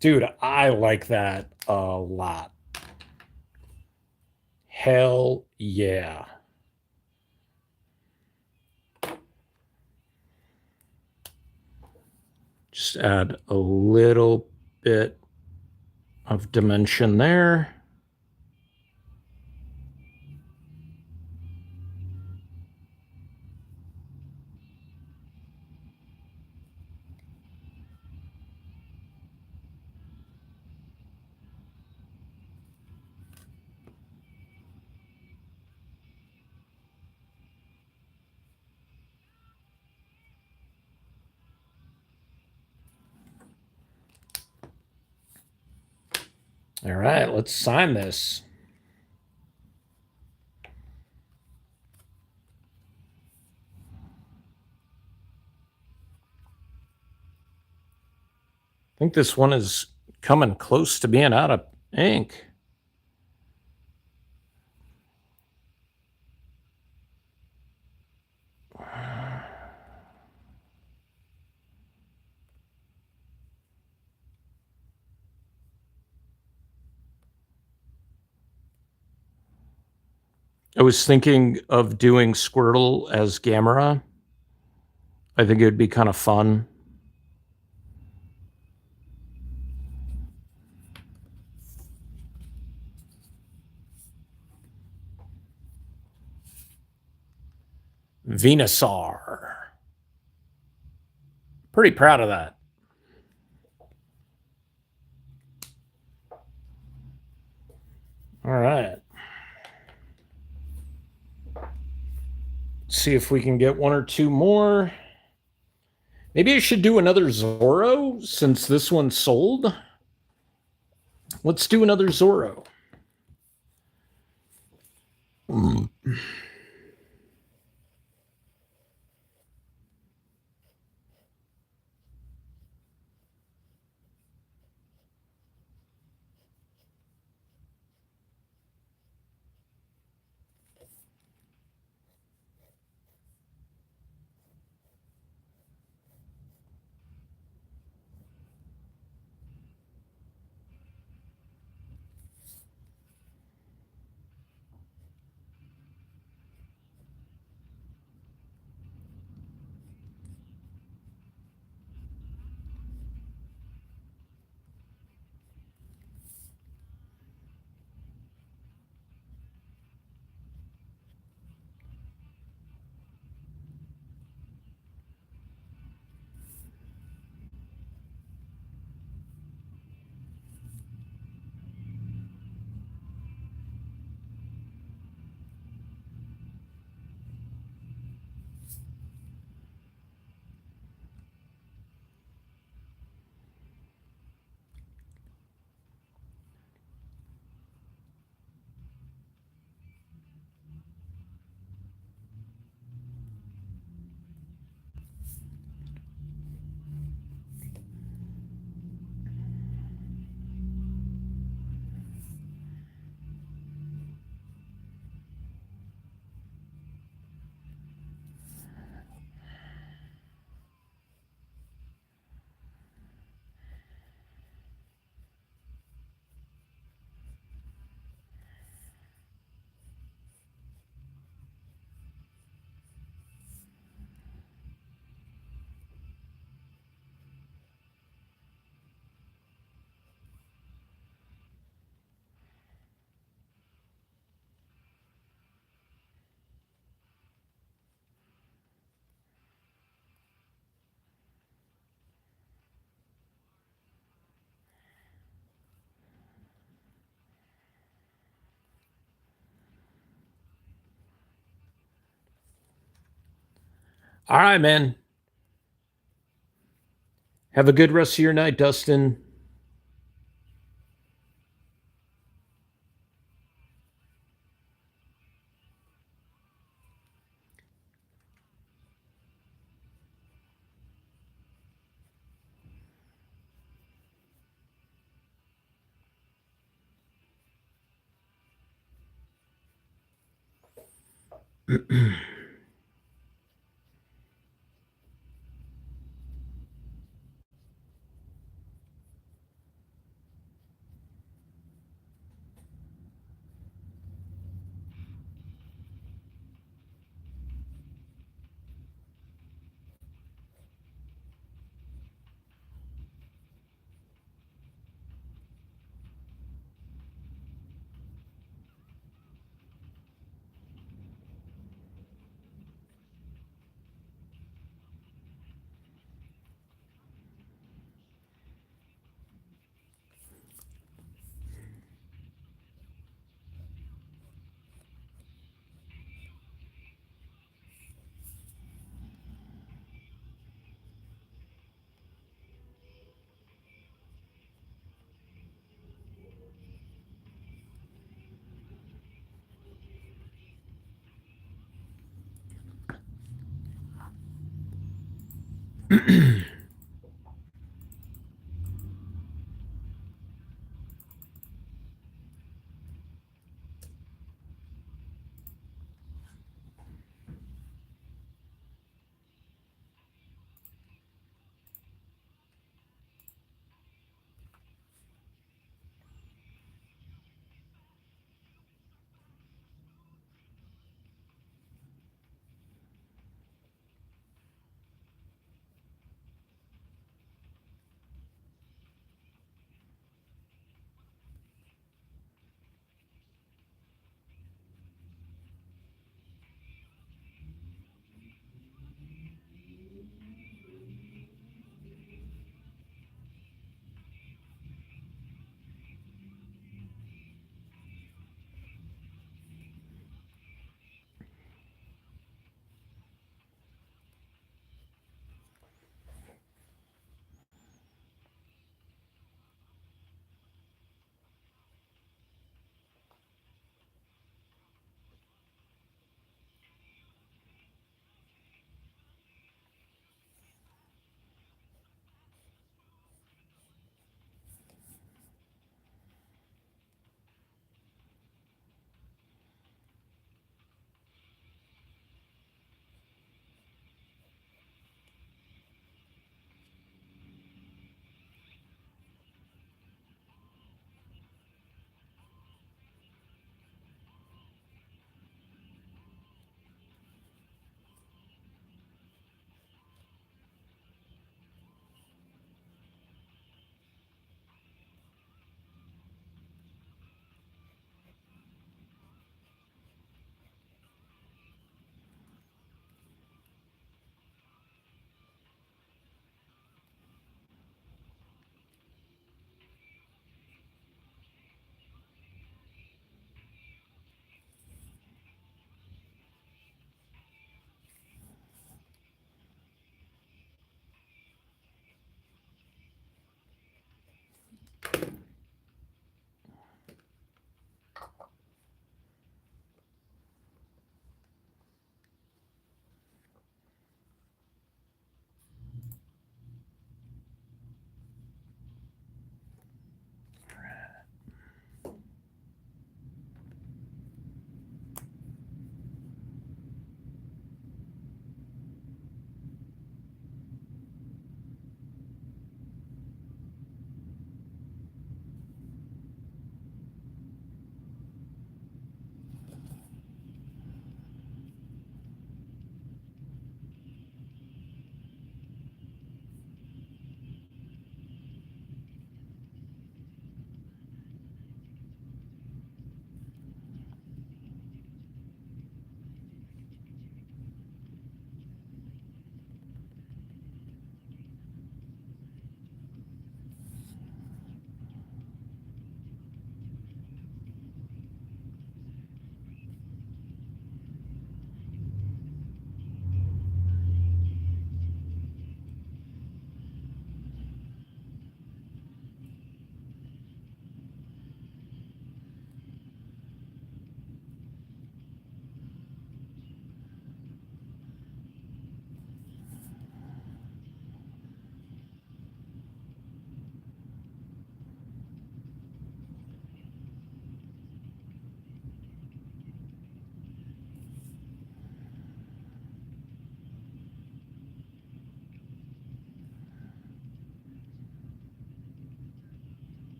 Dude, I like that a lot. Hell yeah. Just add a little bit of dimension there. All right, let's sign this. I think this one is coming close to being out of ink. I was thinking of doing Squirtle as Gamera. I think it would be kind of fun. Venusaur. Pretty proud of that. All right. See if we can get one or two more. Maybe I should do another Zorro since this one sold. Let's do another Zorro. All right, man. Have a good rest of your night, Dustin.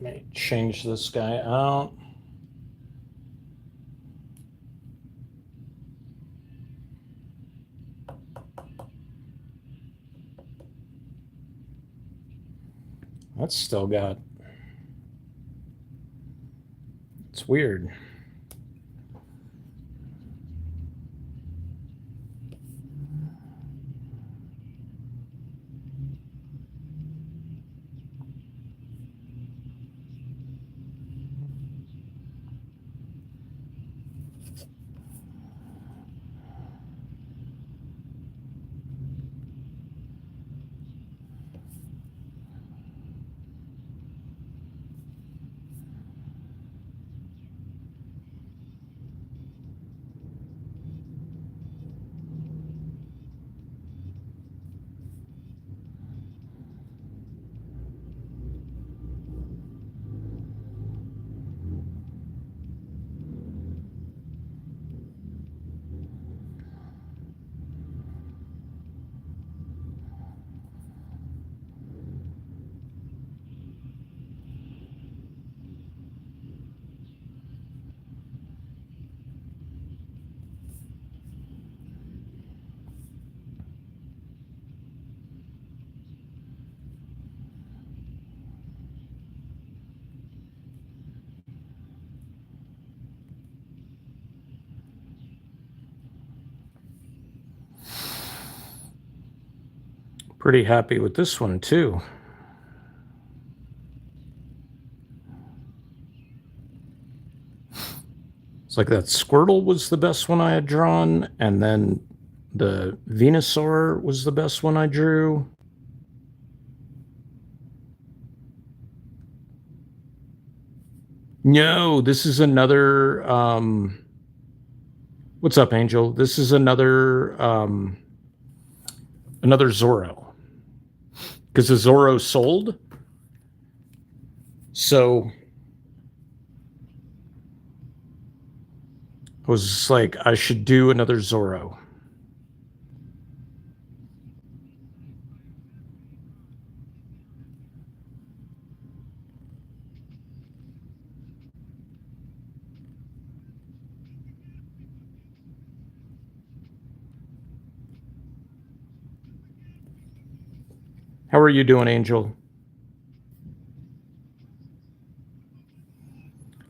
Let me change this guy out. That's still got... It's weird. Pretty happy with this one too. It's like that Squirtle was the best one I had drawn, and then the Venusaur was the best one I drew. No, this is another what's up, Angel? This is another Zorro. Because the Zorro sold. So I was just like, I should do another Zorro. How are you doing, Angel?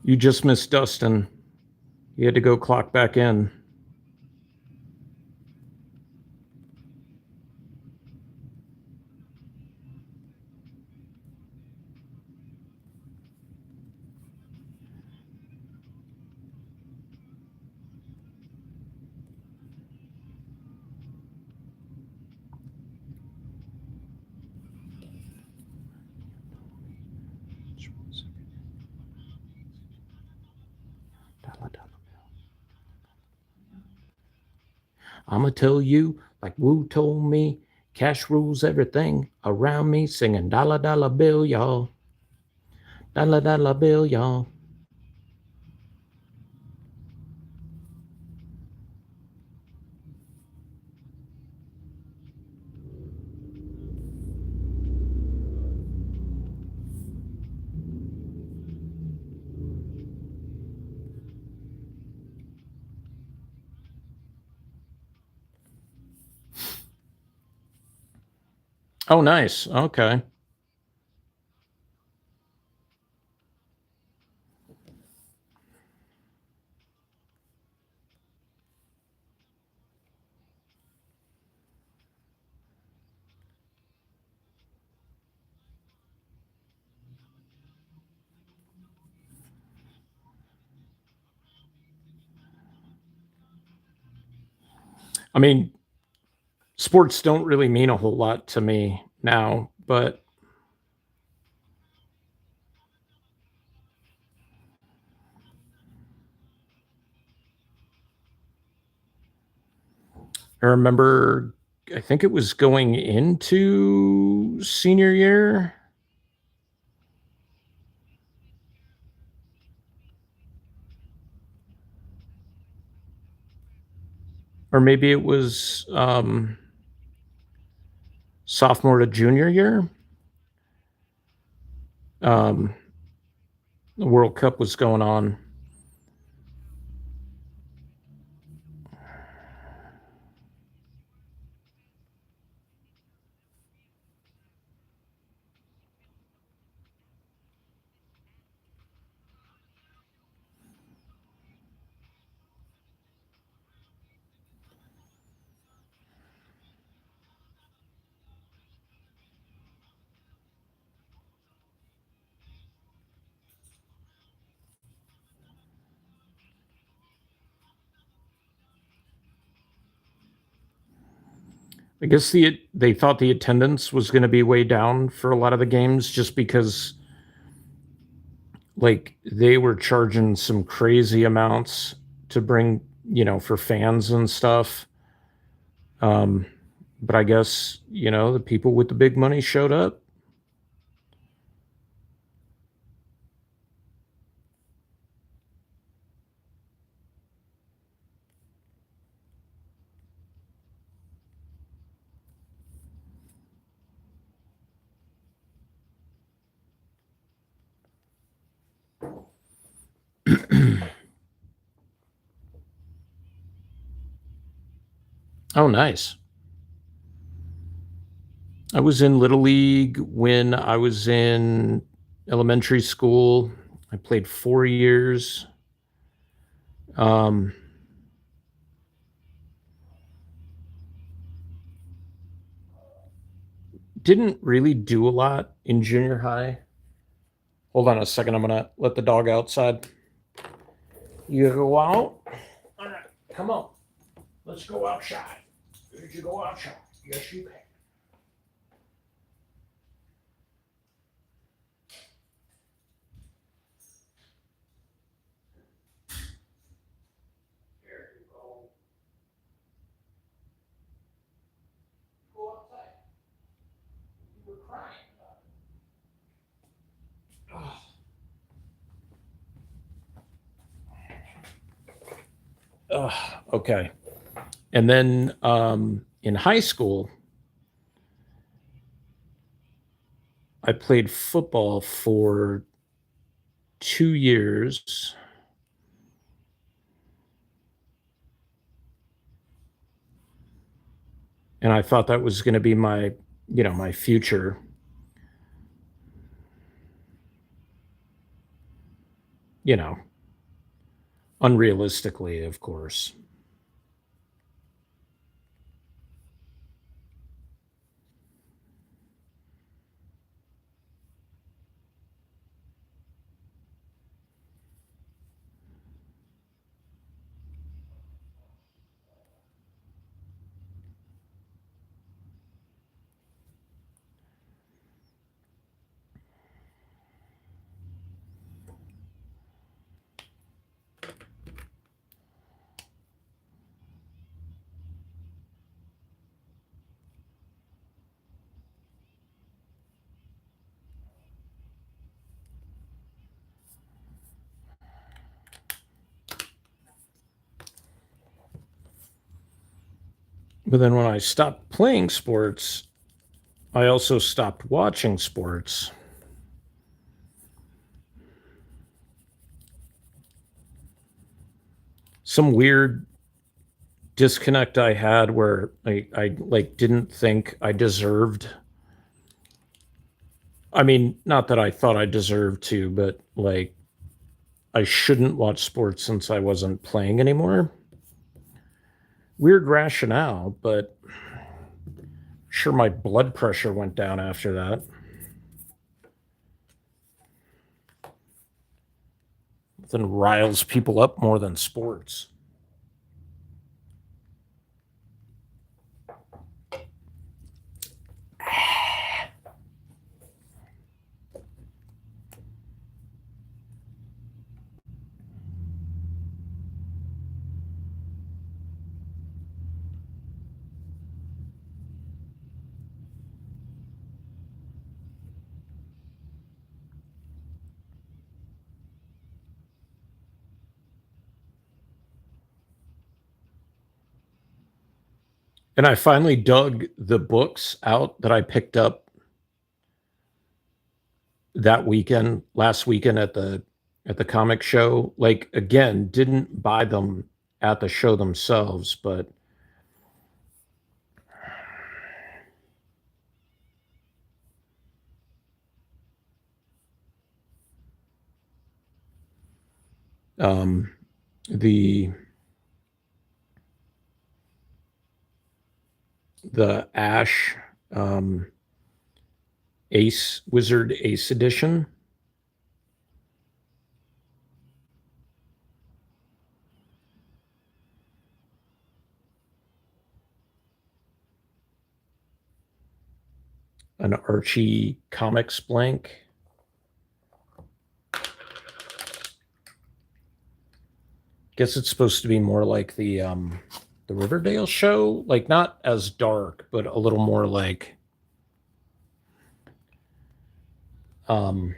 You just missed Dustin. He had to go clock back in. I'ma tell you, like Wu told me, cash rules everything around me, singing dollar dollar bill, y'all. Dollar dollar bill, y'all. Oh, nice. Okay. I mean, sports don't really mean a whole lot to me now, but I remember, I think it was going into senior year, or maybe it was sophomore to junior year. Um, the World Cup was going on. I guess they thought the attendance was going to be way down for a lot of the games just because like they were charging some crazy amounts to bring, for fans and stuff. Um, but I guess, the people with the big money showed up. Oh, nice. I was in Little League when I was in elementary school. I played 4 years. Um, didn't really do a lot in junior high. Hold on a second. I'm gonna let the dog outside. You go out. All right, come on. Let's go outside. Did you go outside? Yes, you can. There you go. Go outside. You were crying. Okay. And then in high school, I played football for 2 years. And I thought that was going to be my future. You know, unrealistically, of course. But then when I stopped playing sports, I also stopped watching sports. Some weird disconnect I had where I like didn't think I deserved. I mean, not that I thought I deserved to, but like I shouldn't watch sports since I wasn't playing anymore. Weird rationale, but sure my blood pressure went down after that. Nothing riles people up more than sports. And I finally dug the books out that I picked up that weekend, last weekend at the comic show. Like again, didn't buy them at the show themselves, but um, the Ash um, Ace Wizard Ace Edition. An Archie Comics blank. Guess it's supposed to be more like the Riverdale show, like not as dark, but a little more like um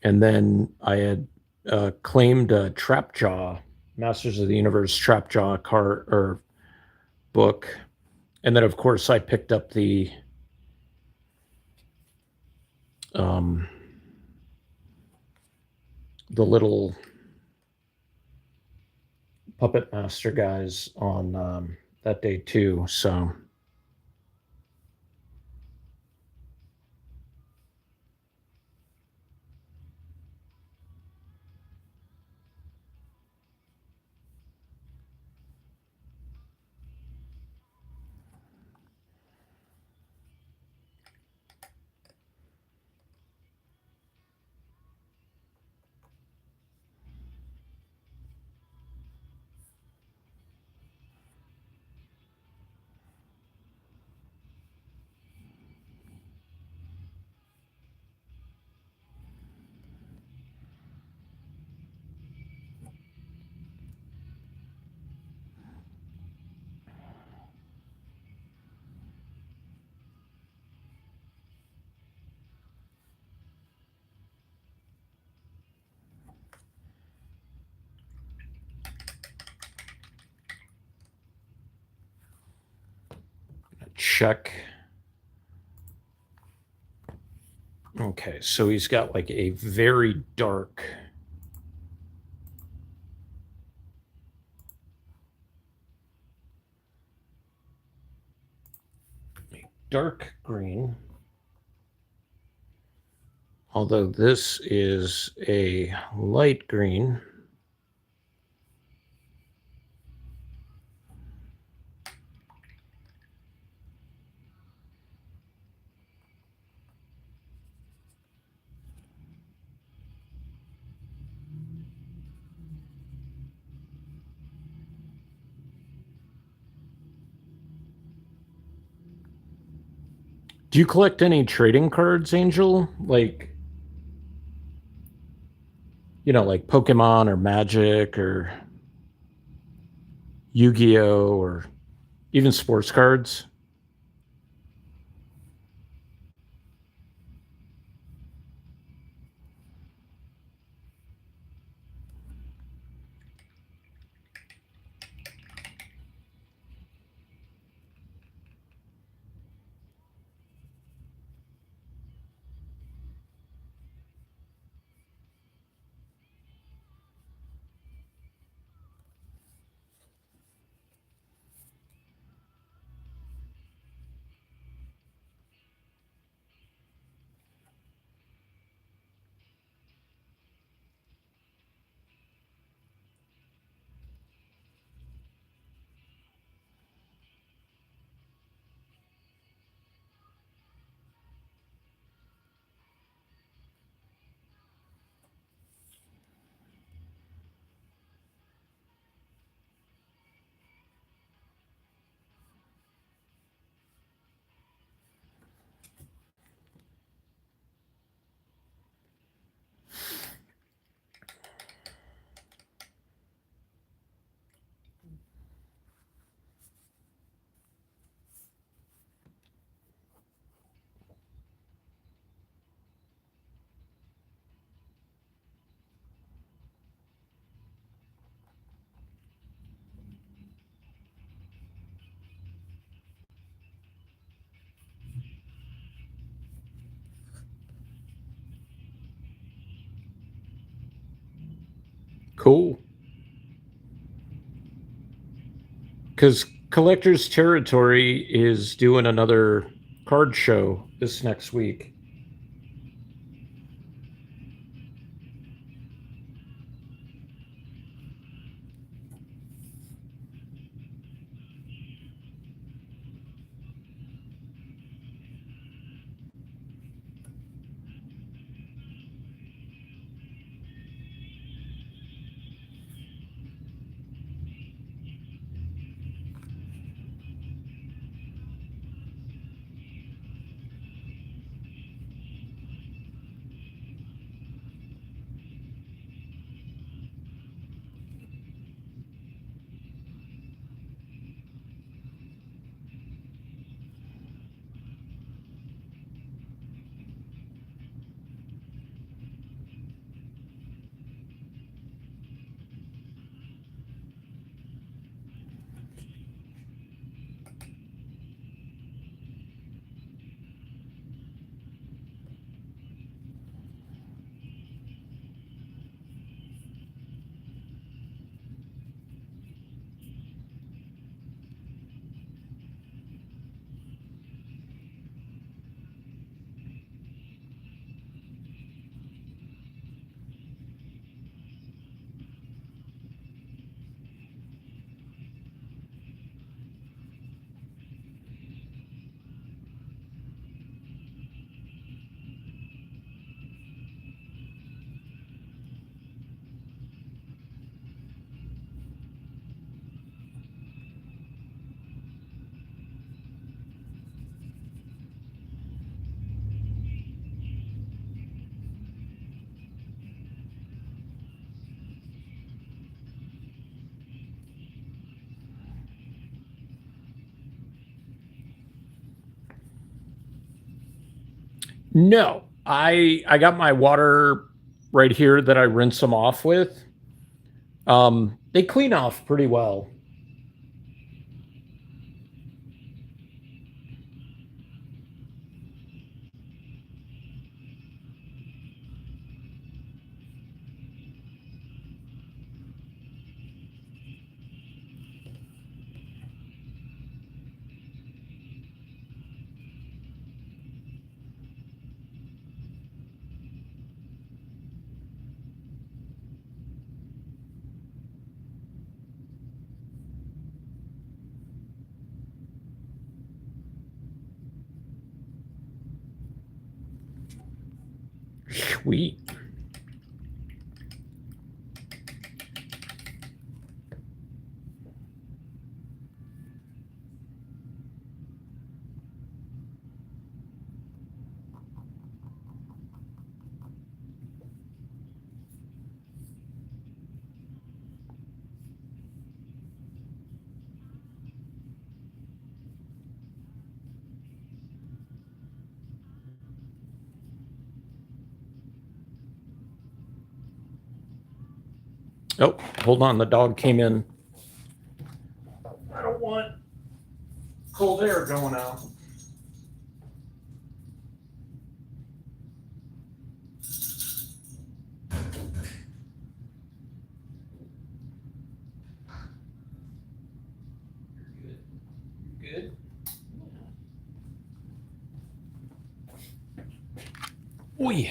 and then I had claimed a Trapjaw, Masters of the Universe Trapjaw card or book, and then of course I picked up um, the little Puppet Master guys on that day too. So check. Okay, so he's got like a very dark green. Although this is a light green. Do you collect any trading cards, Angel? Like, like Pokemon or Magic or Yu-Gi-Oh or even sports cards? Cool. Because Collector's Territory is doing another card show this next week. No, I got my water right here that I rinse them off with. They clean off pretty well. Sweet. Oh, hold on. The dog came in. I don't want cold air going out. Good. Oy.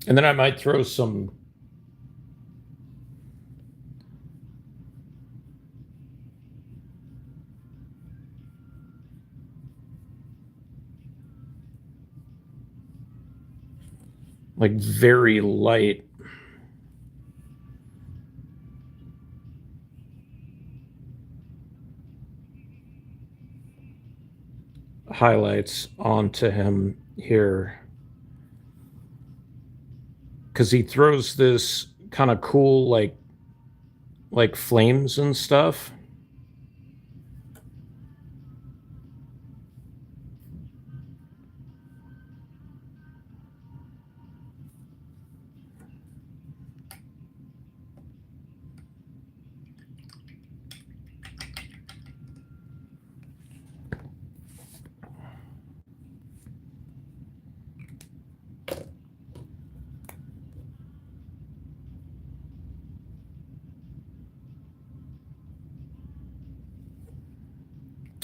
And then I might throw some like very light highlights onto him here, because he throws this kind of cool like flames and stuff.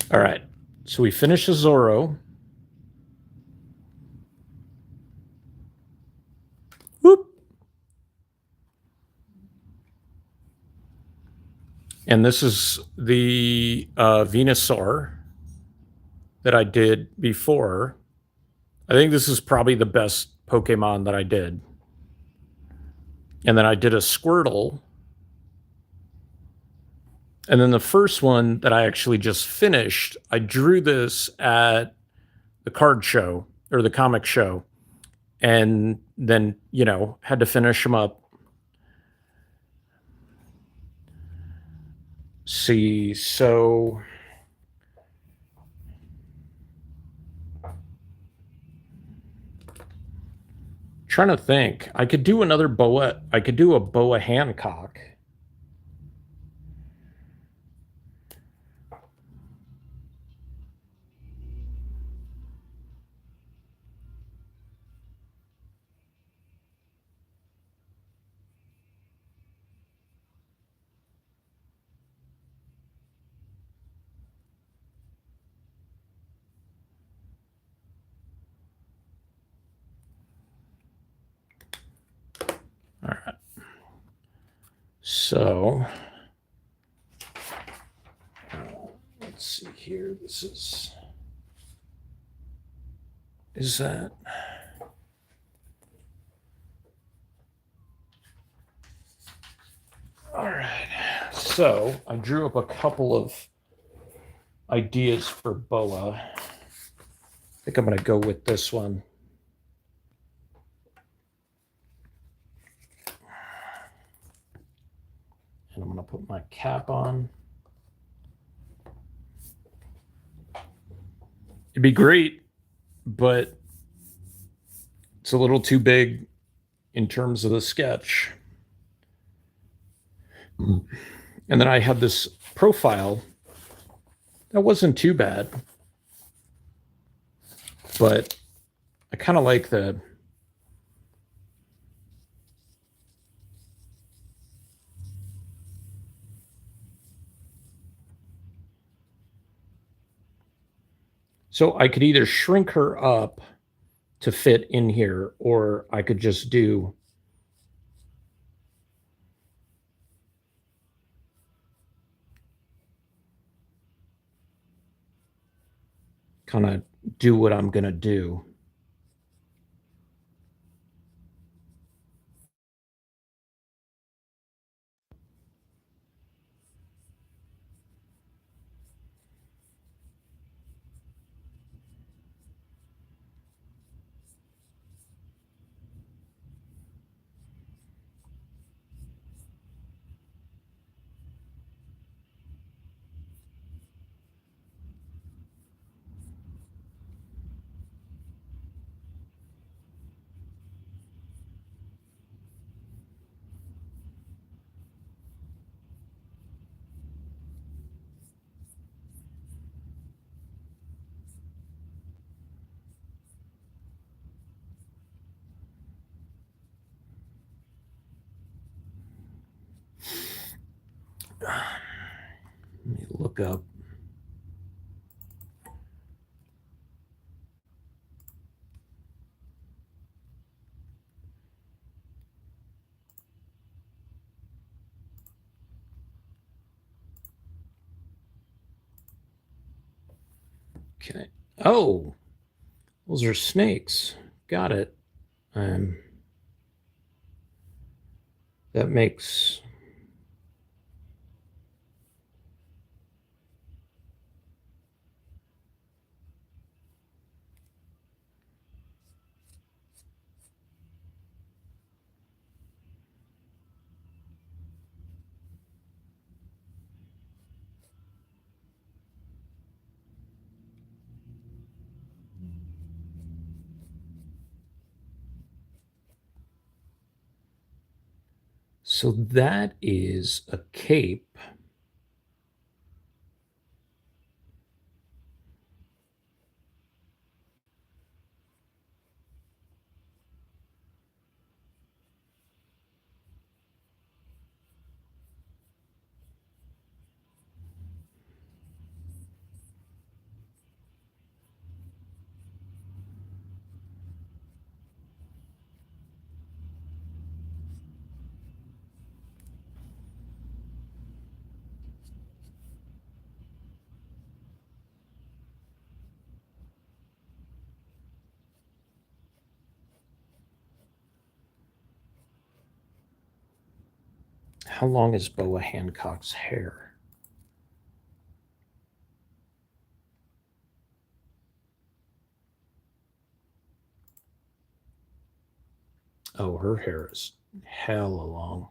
All right, so we finish the Zorro. Whoop. And this is the Venusaur that I did before. I think this is probably the best Pokemon that I did. And then I did a Squirtle. And then the first one that I actually just finished, I drew this at the card show or the comic show. And then, had to finish them up. See, so trying to think. I could do another Boa. I could do a Boa Hancock. All right. So let's see here. This is that. All right. So I drew up a couple of ideas for Boa. I think I'm going to go with this one. And I'm going to put my cap on. It'd be great, but it's a little too big in terms of the sketch. And then I had this profile that wasn't too bad, but I kind of like the. So I could either shrink her up to fit in here, or I could just do kind of do what I'm gonna do. Let me look up. Okay. Oh, those are snakes. Got it. Um, that makes. So that is a cape. How long is Boa Hancock's hair? Oh, her hair is hella long.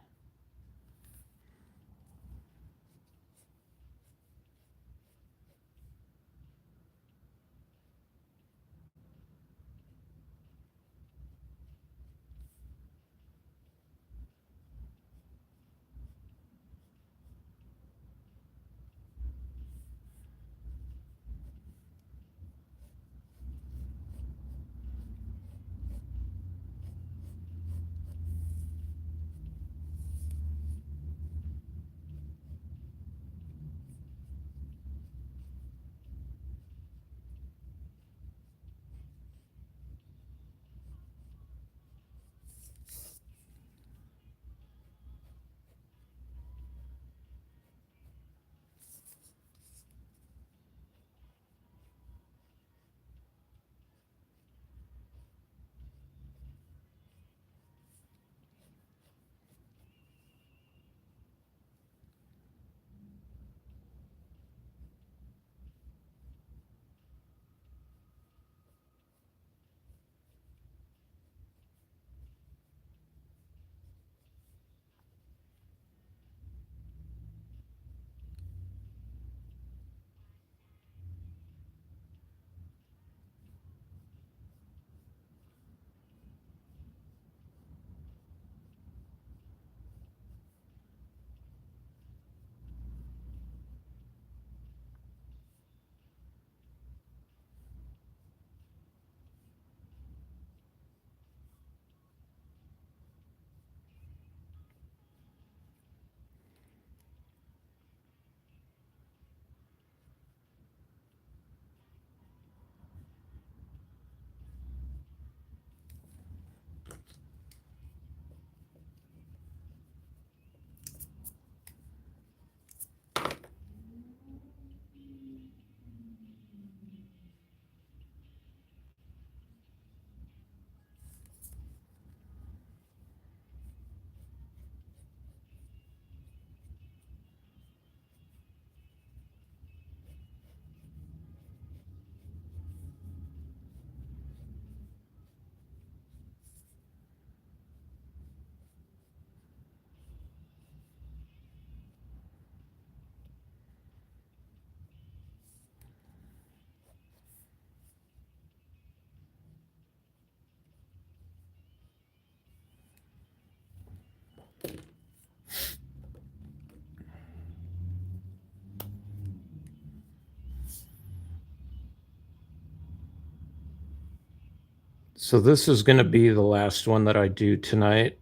So this is going to be the last one that I do tonight,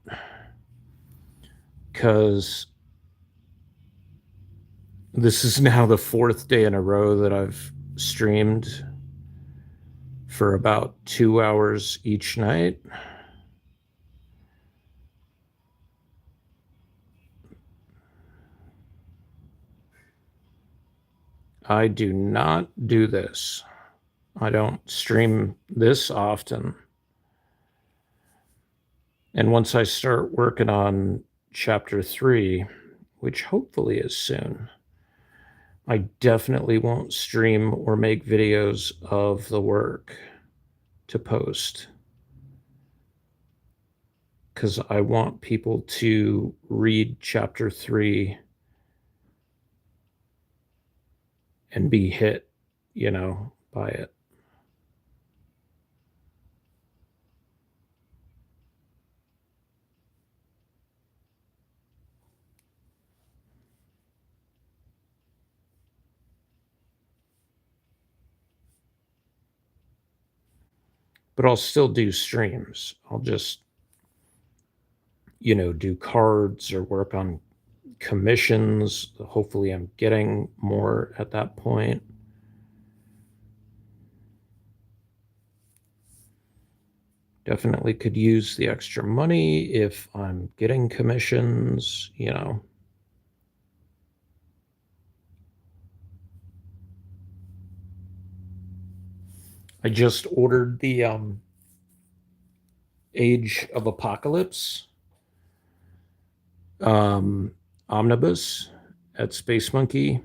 because this is now the 4th day in a row that I've streamed for about 2 hours each night. I do not do this. I don't stream this often. And once I start working on chapter 3, which hopefully is soon, I definitely won't stream or make videos of the work to post, because I want people to read chapter 3 and be hit, by it. But I'll still do streams. I'll just, do cards or work on commissions. Hopefully, I'm getting more at that point. Definitely could use the extra money if I'm getting commissions. I just ordered the Age of Apocalypse omnibus at Space Monkey.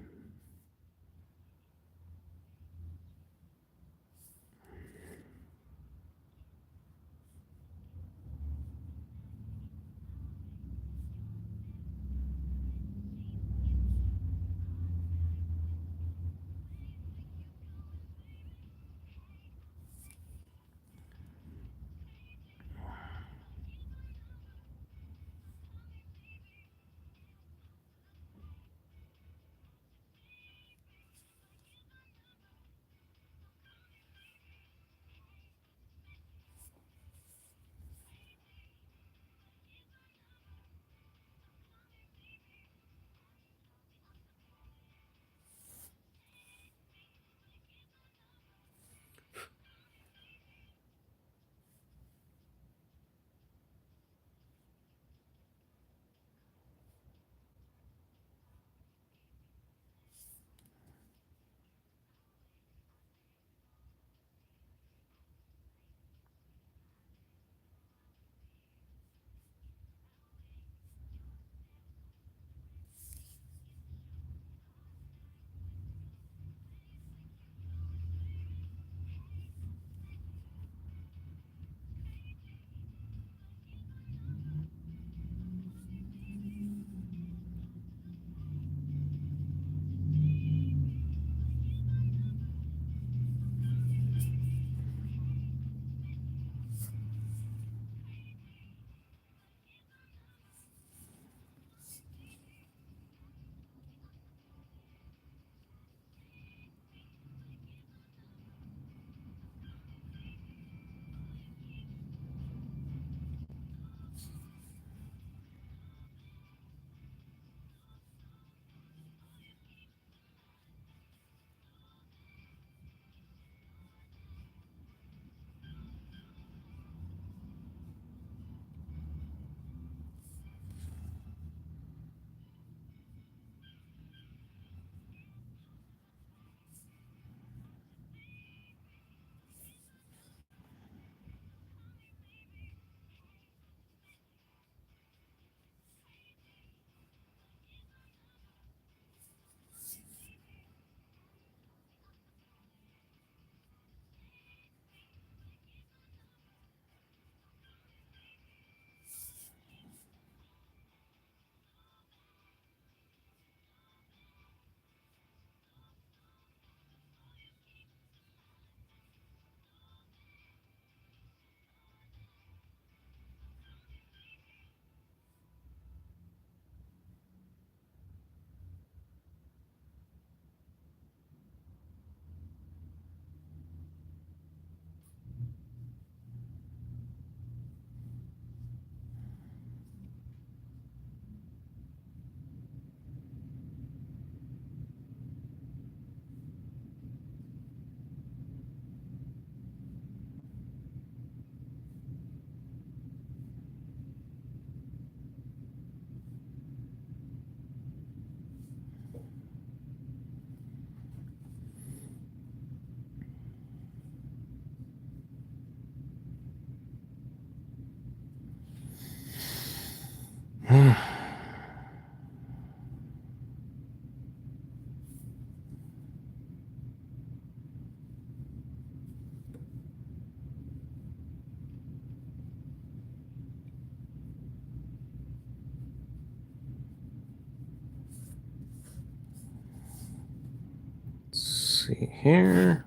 see here.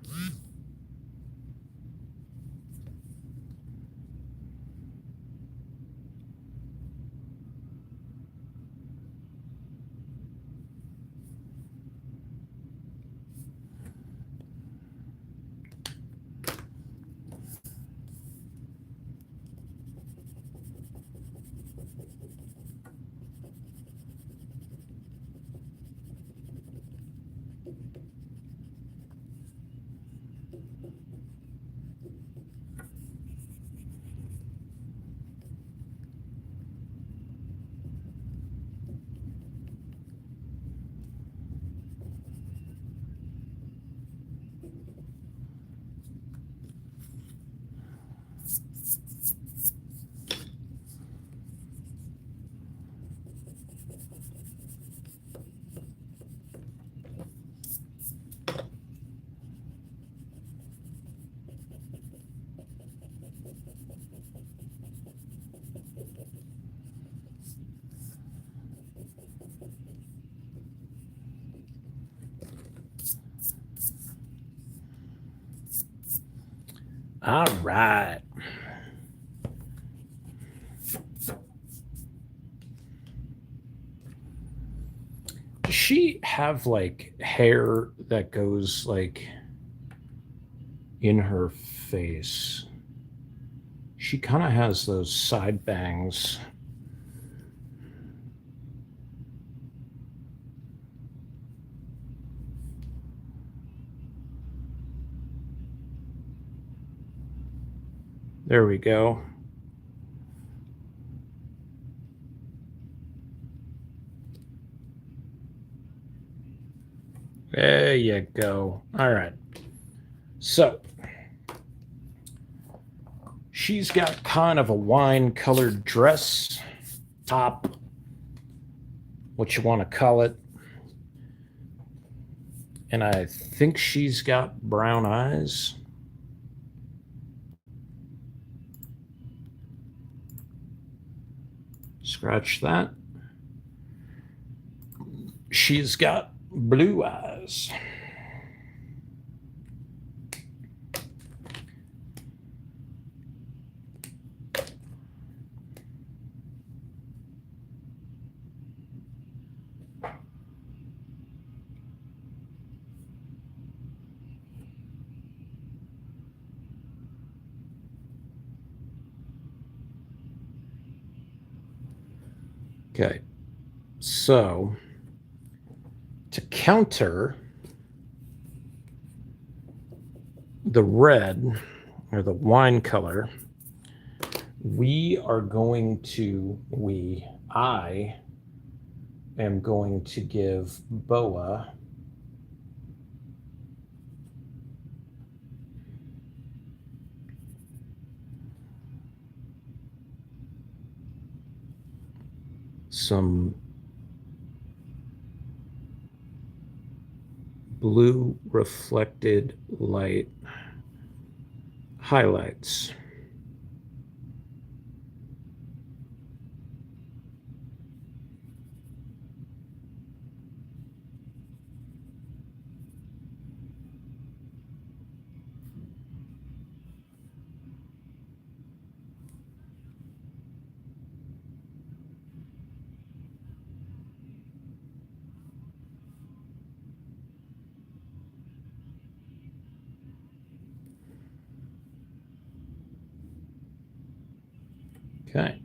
All right. Does she have like hair that goes like in her face? She kind of has those side bangs. There we go. There you go. All right. So she's got kind of a wine colored dress, top, what you want to call it. And I think she's got brown eyes. Scratch that. She's got blue eyes. Okay. So to counter the red or the wine color, I am going to give Boa some blue reflected light highlights. Okay.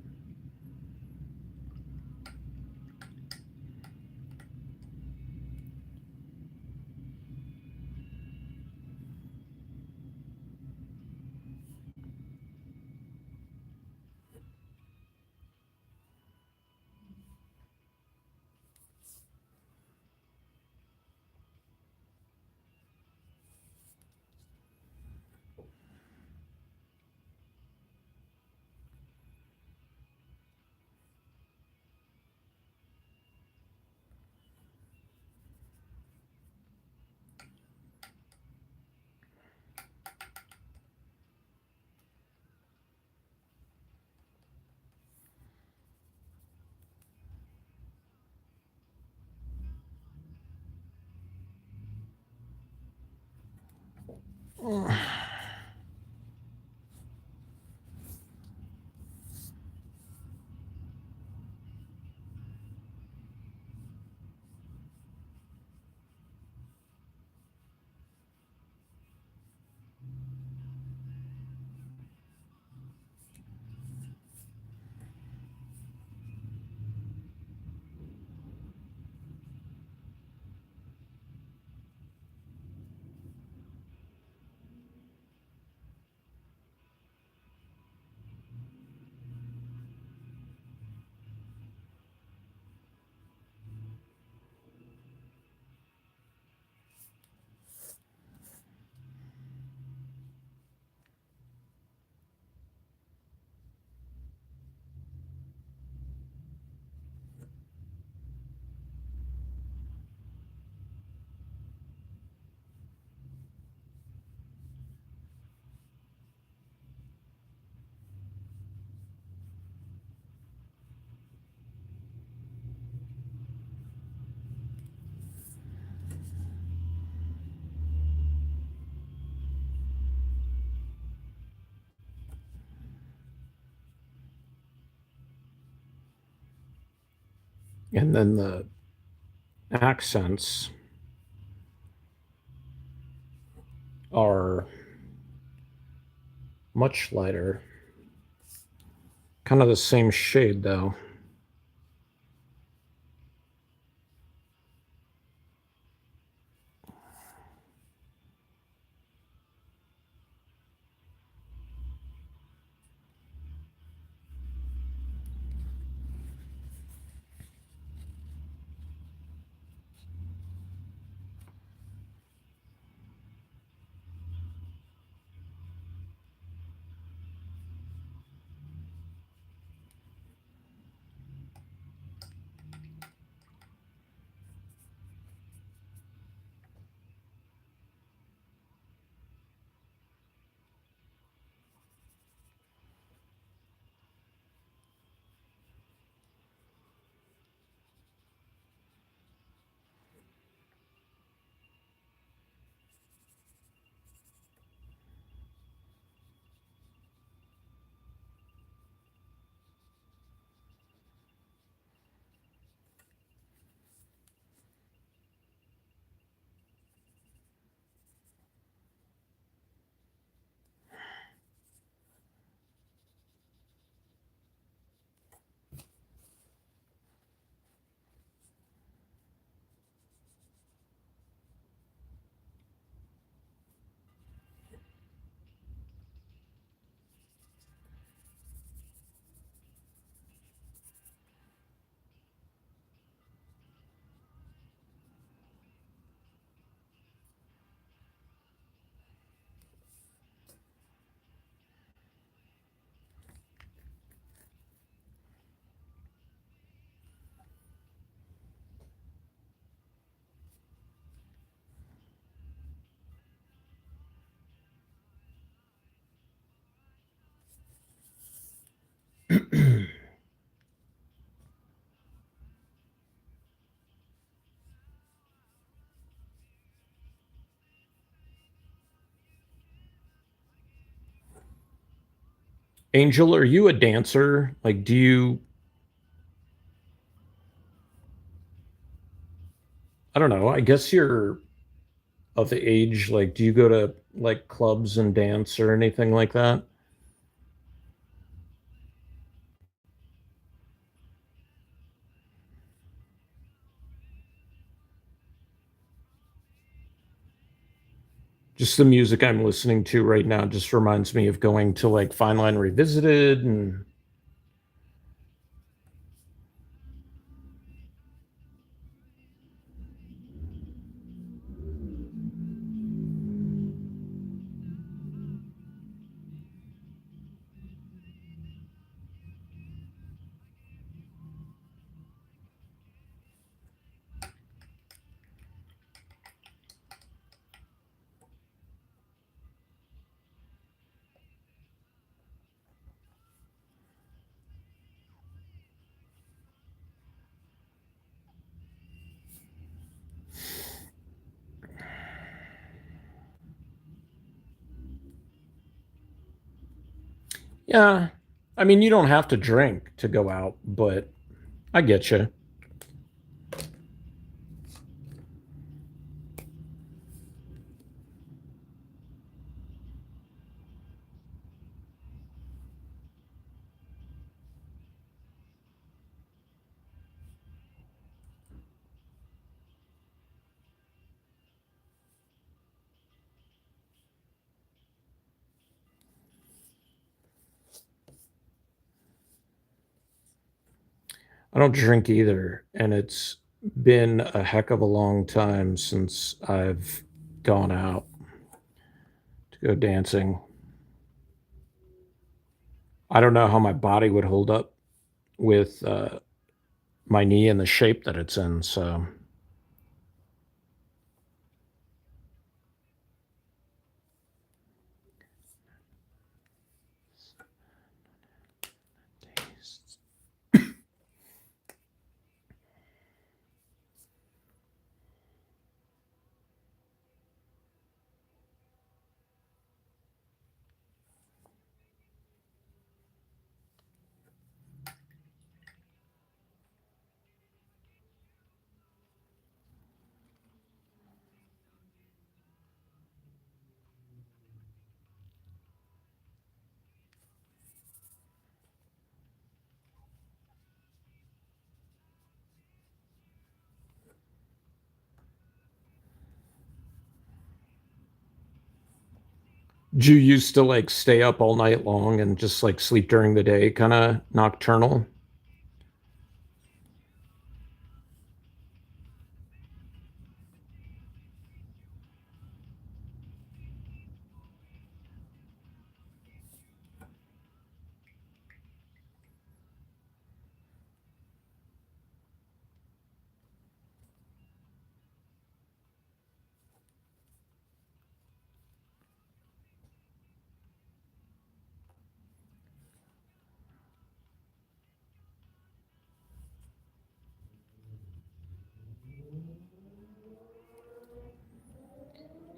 And then the accents are much lighter. Kind of the same shade, though. Angel, are you a dancer? Like, do you, I don't know, I guess you're of the age, like, do you go to like clubs and dance or anything like that? Just the music I'm listening to right now just reminds me of going to like Fine Line Revisited and Yeah. I mean, you don't have to drink to go out, but I get you. I don't drink either, and it's been a heck of a long time since I've gone out to go dancing. I don't know how my body would hold up with my knee in the shape that it's in. So, do you used to like stay up all night long and just like sleep during the day, kind of nocturnal?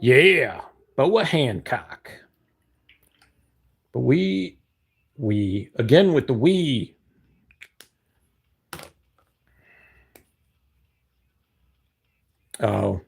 Yeah, Boa Hancock. But we again with the we. Oh,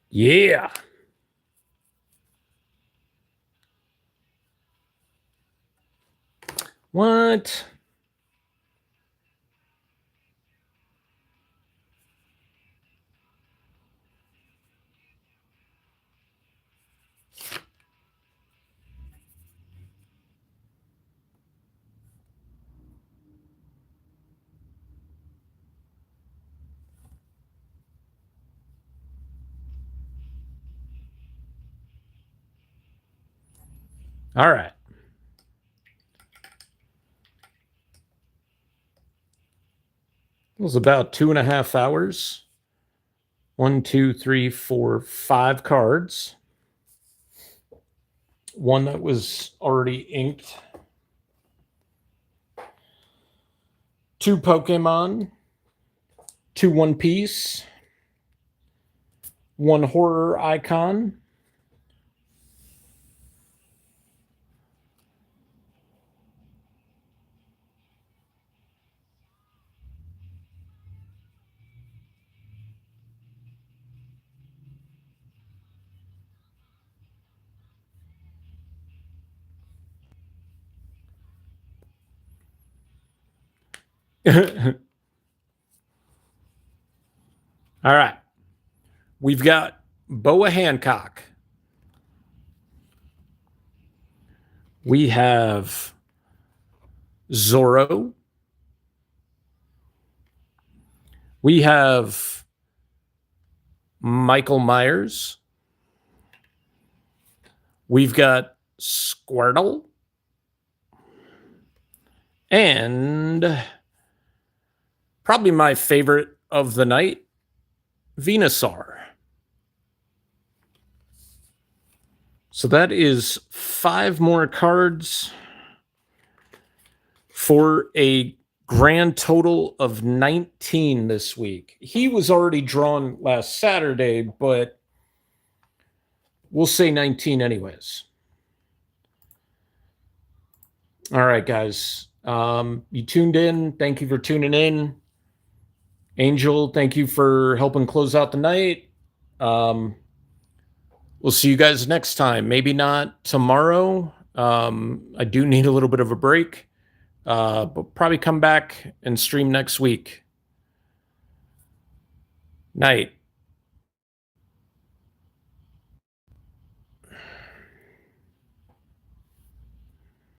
yeah. What? All right. It was about 2.5 hours. One, two, three, four, five cards. One that was already inked. Two Pokemon. Two One Piece. One horror icon. All right. We've got Boa Hancock. We have Zorro. We have Michael Myers. We've got Squirtle. And probably my favorite of the night, Venusaur. So that is 5 more cards for a grand total of 19 this week. He was already drawn last Saturday, but we'll say 19 anyways. All right, guys. You tuned in. Thank you for tuning in. Angel, thank you for helping close out the night. We'll see you guys next time. Maybe not tomorrow. I do need a little bit of a break, but probably come back and stream next week. Night.